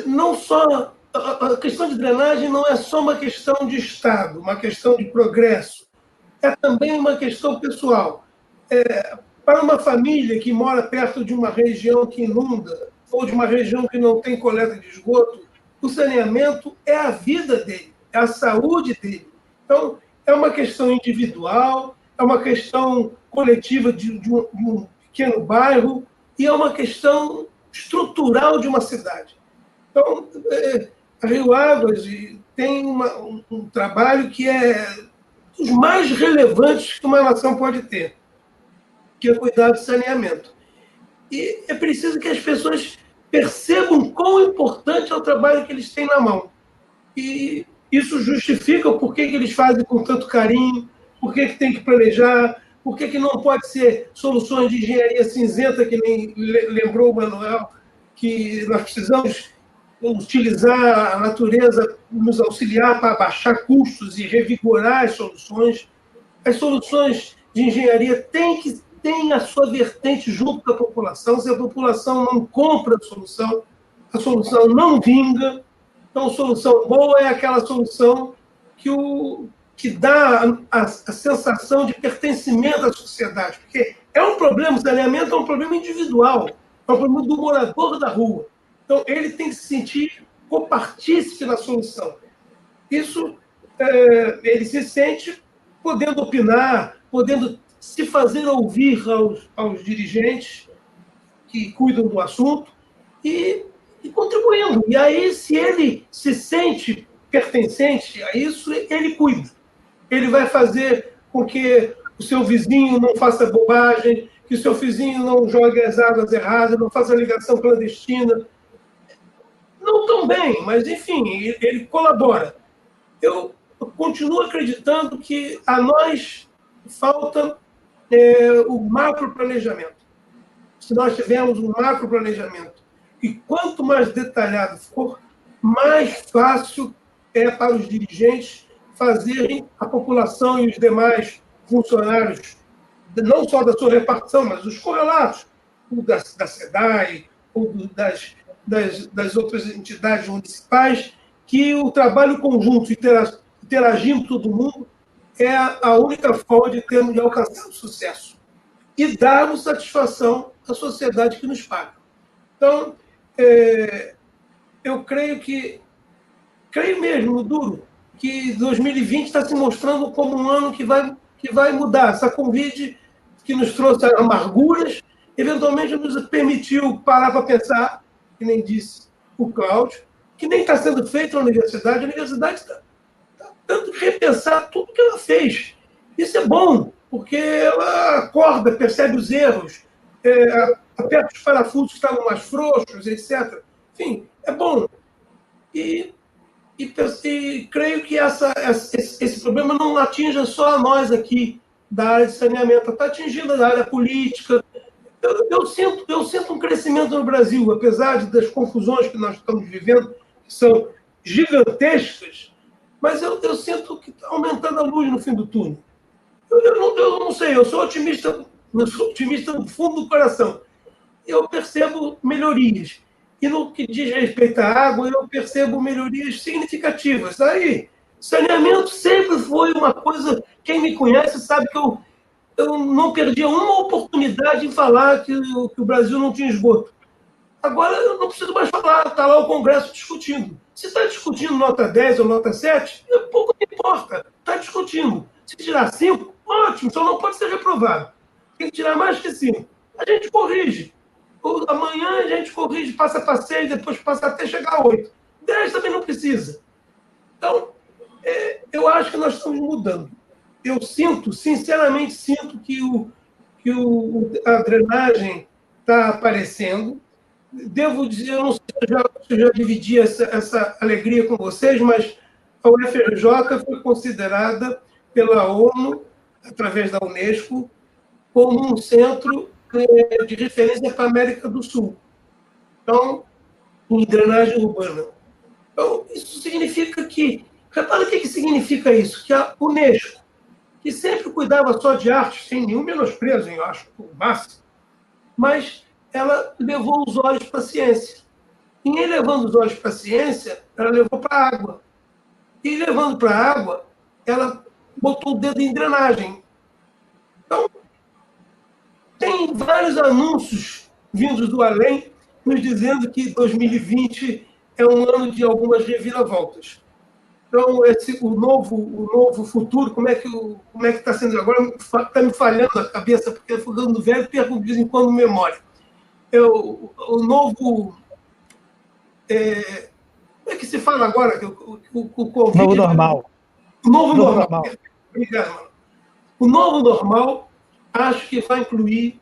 Speaker 3: Não só a questão de drenagem não é só uma questão de Estado, uma questão de progresso. É também uma questão pessoal. Para uma família que mora perto de uma região que inunda ou de uma região que não tem coleta de esgoto, o saneamento é a vida dele, é a saúde dele. Então, é uma questão individual, é uma questão coletiva de um pequeno bairro e é uma questão estrutural de uma cidade. Então, a Rio Águas tem um trabalho que é dos mais relevantes que uma nação pode ter, que é cuidar do saneamento. E é preciso que as pessoas percebam quão importante é o trabalho que eles têm na mão. E isso justifica o porquê que eles fazem com tanto carinho, por que tem que planejar, por que não pode ser soluções de engenharia cinzenta, que nem lembrou o Manuel, que nós precisamos utilizar a natureza, nos auxiliar para baixar custos e revigorar as soluções. As soluções de engenharia têm a sua vertente junto com a população. Se a população não compra a solução não vinga. Então, a solução boa é aquela solução que dá a sensação de pertencimento à sociedade. Porque é um problema, o saneamento é um problema individual, é um problema do morador da rua. Então, ele tem que se sentir copartícipe na solução. Isso, ele se sente podendo opinar, podendo se fazer ouvir aos dirigentes que cuidam do assunto e contribuindo. E aí, se ele se sente pertencente a isso, ele cuida. Ele vai fazer com que o seu vizinho não faça bobagem, que o seu vizinho não jogue as águas erradas, não faça ligação clandestina. Não tão bem, mas, enfim, ele colabora. Eu continuo acreditando que a nós falta o macroplanejamento. Se nós tivermos um macroplanejamento, e quanto mais detalhado for, mais fácil é para os dirigentes fazerem a população e os demais funcionários, não só da sua repartição, mas os correlatos, da SEDAI, ou das outras entidades municipais, que o trabalho conjunto, interagindo todo mundo, é a única forma de alcançar o sucesso e darmos satisfação à sociedade que nos paga. Então, eu creio mesmo, duro, que 2020 está se mostrando como um ano que vai mudar. Essa Covid que nos trouxe amarguras, eventualmente nos permitiu parar para pensar, que nem disse o Cláudio, que nem está sendo feito na universidade. A universidade está tendo que repensar tudo que ela fez. Isso é bom, porque ela acorda, percebe os erros, aperta os parafusos que estavam mais frouxos, etc. Enfim, é bom. E creio que esse problema não atinja só a nós aqui da área de saneamento, está atingindo a área política. Eu sinto um crescimento no Brasil, apesar das confusões que nós estamos vivendo, que são gigantescas, mas eu sinto que está aumentando a luz no fim do túnel. Eu não sei, eu sou otimista no fundo do coração. Eu percebo melhorias. E no que diz respeito à água, eu percebo melhorias significativas. Aí, saneamento sempre foi uma coisa... Quem me conhece sabe que eu não perdia uma oportunidade em falar que o Brasil não tinha esgoto. Agora eu não preciso mais falar, está lá o Congresso discutindo. Se está discutindo nota 10 ou nota 7, pouco me importa, está discutindo. Se tirar 5, ótimo, só não pode ser reprovado. Tem que tirar mais que 5. A gente corrige. Amanhã a gente corrige, passa para 6, depois passa até chegar a 8. 10 também não precisa. Então, eu acho que nós estamos mudando. Eu sinceramente sinto que a drenagem está aparecendo. Devo dizer, eu não sei se eu já dividi essa alegria com vocês, mas a UFRJ foi considerada pela ONU, através da Unesco, como um centro de referência para a América do Sul. Então, em drenagem urbana. Então, isso significa que... Repara o que significa isso? Que a Unesco, que sempre cuidava só de arte, sem nenhum menosprezo, eu acho, o máximo, mas ela levou os olhos para a ciência. E em levando os olhos para a ciência, ela levou para a água. E levando para a água, ela botou o dedo em drenagem. Então, tem vários anúncios vindos do além, nos dizendo que 2020 é um ano de algumas reviravoltas. Então, o novo futuro, como é que está sendo agora? Está me falhando a cabeça, porque eu estou dando velho e perco de vez em quando memória. o novo... como é que se fala agora? O Covid,
Speaker 5: novo normal.
Speaker 3: O novo normal. Obrigado, mano. O novo normal, acho que vai incluir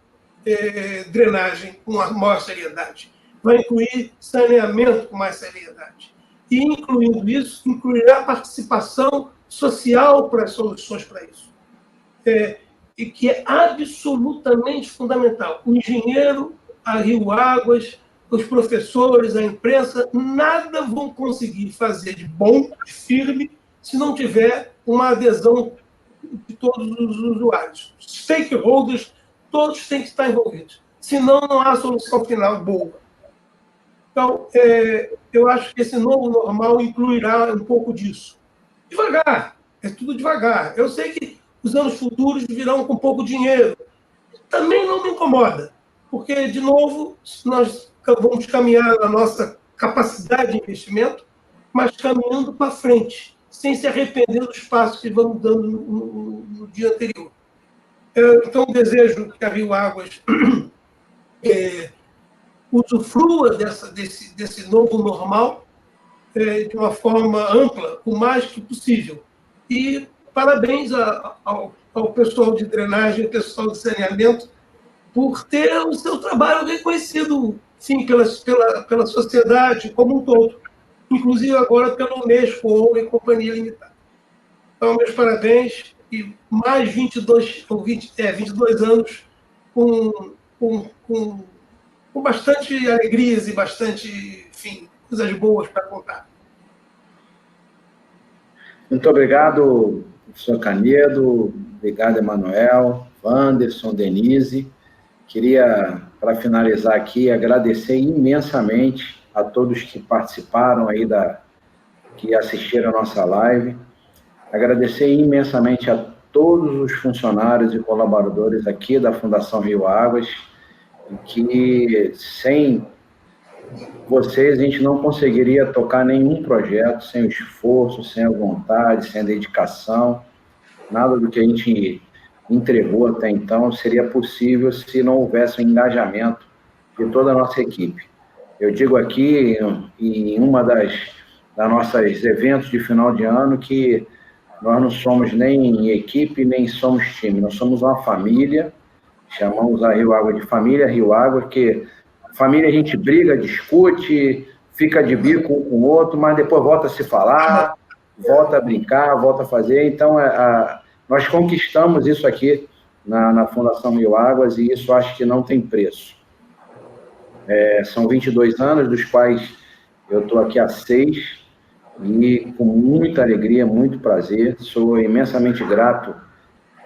Speaker 3: drenagem com maior seriedade. Vai incluir saneamento com mais seriedade. E, incluindo isso, incluirá participação social para as soluções para isso. E que é absolutamente fundamental. O engenheiro, a Rio Águas, os professores, a imprensa, nada vão conseguir fazer de bom, de firme, se não tiver uma adesão de todos os usuários. Stakeholders, todos têm que estar envolvidos. Senão, não há solução final boa. Então, eu acho que esse novo normal incluirá um pouco disso. Devagar, é tudo devagar. Eu sei que os anos futuros virão com pouco dinheiro. Também não me incomoda, porque, de novo, nós vamos caminhar na nossa capacidade de investimento, mas caminhando para frente, sem se arrepender dos passos que vamos dando no dia anterior. Então, desejo que a Rio Águas usufrua desse novo normal de uma forma ampla, o mais que possível. E parabéns ao pessoal de drenagem, ao pessoal de saneamento, por ter o seu trabalho reconhecido, sim, pela sociedade como um todo, inclusive agora pelo Unesco ou em Companhia Limitada. Então, meus parabéns e mais 22 anos com bastante alegrias e bastante, enfim, coisas boas para contar.
Speaker 1: Muito obrigado, professor Canedo, obrigado, Emanuel, Wanderson, Denise. Queria, para finalizar aqui, agradecer imensamente a todos que participaram aí, que assistiram a nossa live. Agradecer imensamente a todos os funcionários e colaboradores aqui da Fundação Rio Águas, que sem vocês a gente não conseguiria tocar nenhum projeto, sem o esforço, sem a vontade, sem a dedicação. Nada do que a gente entregou até então seria possível se não houvesse um engajamento de toda a nossa equipe. Eu digo aqui, em uma das nossas eventos de final de ano, que nós não somos nem equipe, nem somos time, nós somos uma família, chamamos a Rio Água de família Rio Água, que família a gente briga, discute, fica de bico um com o outro, mas depois volta a se falar, volta a brincar, volta a fazer. Então, nós conquistamos isso aqui na Fundação Rio Águas e isso acho que não tem preço. São 22 anos, dos quais eu estou aqui há 6 e com muita alegria, muito prazer. Sou imensamente grato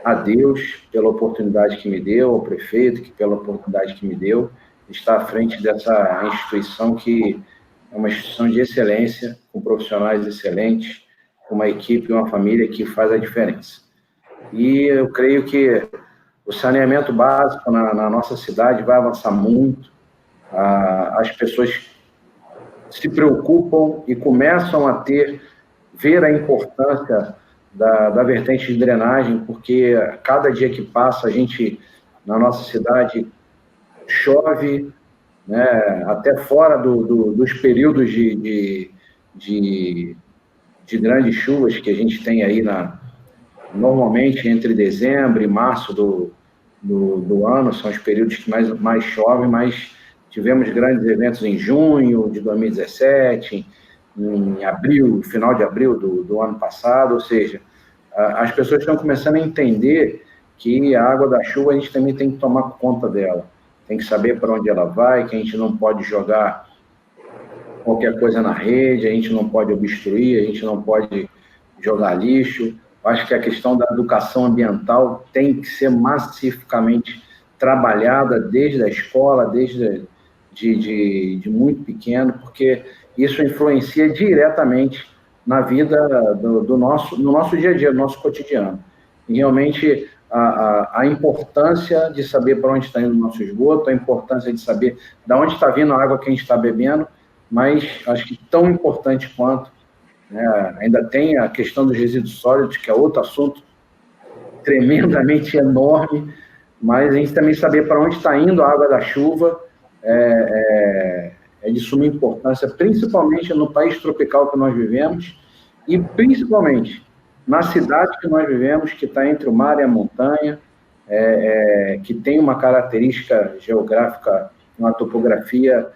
Speaker 1: a Deus pela oportunidade que me deu, ao prefeito pela oportunidade que me deu, de estar à frente dessa instituição que é uma instituição de excelência, com profissionais excelentes, com uma equipe e uma família que faz a diferença. E eu creio que o saneamento básico na nossa cidade vai avançar muito. As pessoas se preocupam e começam a ver a importância da vertente de drenagem, porque cada dia que passa a gente, na nossa cidade, chove, né, até fora dos períodos de grandes chuvas que a gente tem aí normalmente entre dezembro e março do ano, são os períodos que mais chovem, mas tivemos grandes eventos em junho de 2017, em abril, final de abril do ano passado, ou seja, as pessoas estão começando a entender que a água da chuva a gente também tem que tomar conta dela, tem que saber para onde ela vai, que a gente não pode jogar qualquer coisa na rede, a gente não pode obstruir, a gente não pode jogar lixo. Acho que a questão da educação ambiental tem que ser massificamente trabalhada desde a escola, desde de muito pequeno, porque isso influencia diretamente na vida no nosso dia a dia, no nosso cotidiano. E realmente a importância de saber para onde está indo o nosso esgoto, a importância de saber de onde está vindo a água que a gente está bebendo, mas acho que tão importante quanto, né, ainda tem a questão dos resíduos sólidos, que é outro assunto tremendamente enorme, mas a gente também saber para onde está indo a água da chuva é de suma importância, principalmente no país tropical que nós vivemos e principalmente na cidade que nós vivemos, que está entre o mar e a montanha, que tem uma característica geográfica, uma topografia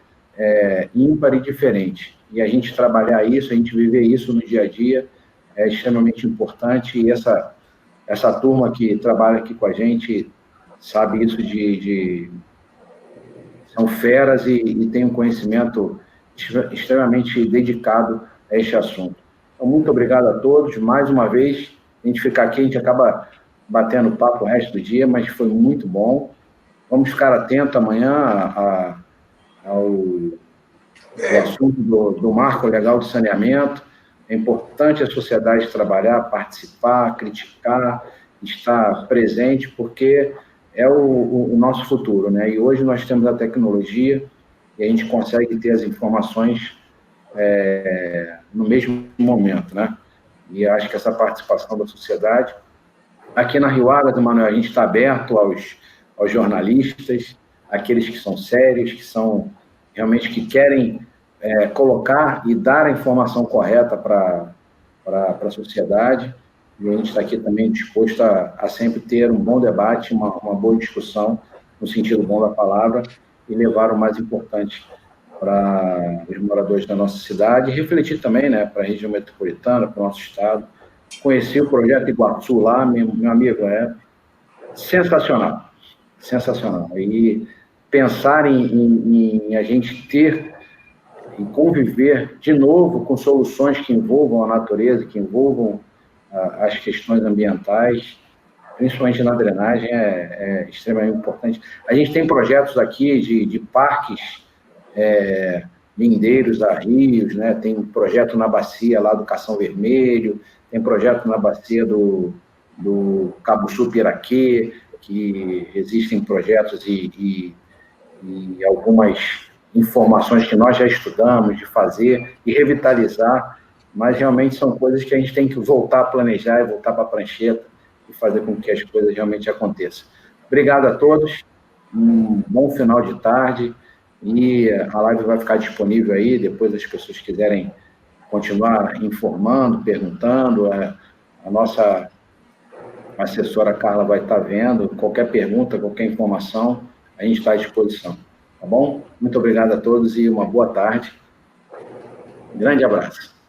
Speaker 1: ímpar e diferente. E a gente trabalhar isso, a gente viver isso no dia a dia, é extremamente importante, e essa turma que trabalha aqui com a gente sabe isso são feras e tem um conhecimento extremamente dedicado a este assunto. Então, muito obrigado a todos. Mais uma vez, a gente ficar aqui, a gente acaba batendo papo o resto do dia, mas foi muito bom. Vamos ficar atentos amanhã ao assunto do marco legal de saneamento. É importante a sociedade trabalhar, participar, criticar, estar presente, porque é o nosso futuro, né? E hoje nós temos a tecnologia e a gente consegue ter as informações no mesmo momento, né? E acho que essa participação da sociedade... Aqui na Rio Águas, Emanuel, a gente está aberto aos jornalistas, aqueles que são sérios, que são realmente que querem colocar e dar a informação correta para a sociedade. E a gente está aqui também disposto a sempre ter um bom debate, uma boa discussão, no sentido bom da palavra, e levar o mais importante para os moradores da nossa cidade, e refletir também, né, para a região metropolitana, para o nosso estado. Conheci o projeto Iguaçu lá, meu amigo, é sensacional, sensacional. E pensar em a gente ter e conviver de novo com soluções que envolvam a natureza, que envolvam as questões ambientais, principalmente na drenagem, é extremamente importante. A gente tem projetos aqui de parques lindeiros a rios, né? Tem um projeto na bacia lá do Cação Vermelho, tem projeto na bacia do Cabuçu-Piraquê, que existem projetos e algumas informações que nós já estudamos de fazer e revitalizar, mas realmente são coisas que a gente tem que voltar a planejar e voltar para a prancheta e fazer com que as coisas realmente aconteçam. Obrigado a todos, um bom final de tarde, e a live vai ficar disponível aí, depois as pessoas quiserem continuar informando, perguntando, a nossa assessora Carla vai estar vendo, qualquer pergunta, qualquer informação, a gente está à disposição, tá bom? Muito obrigado a todos e uma boa tarde. Um grande abraço.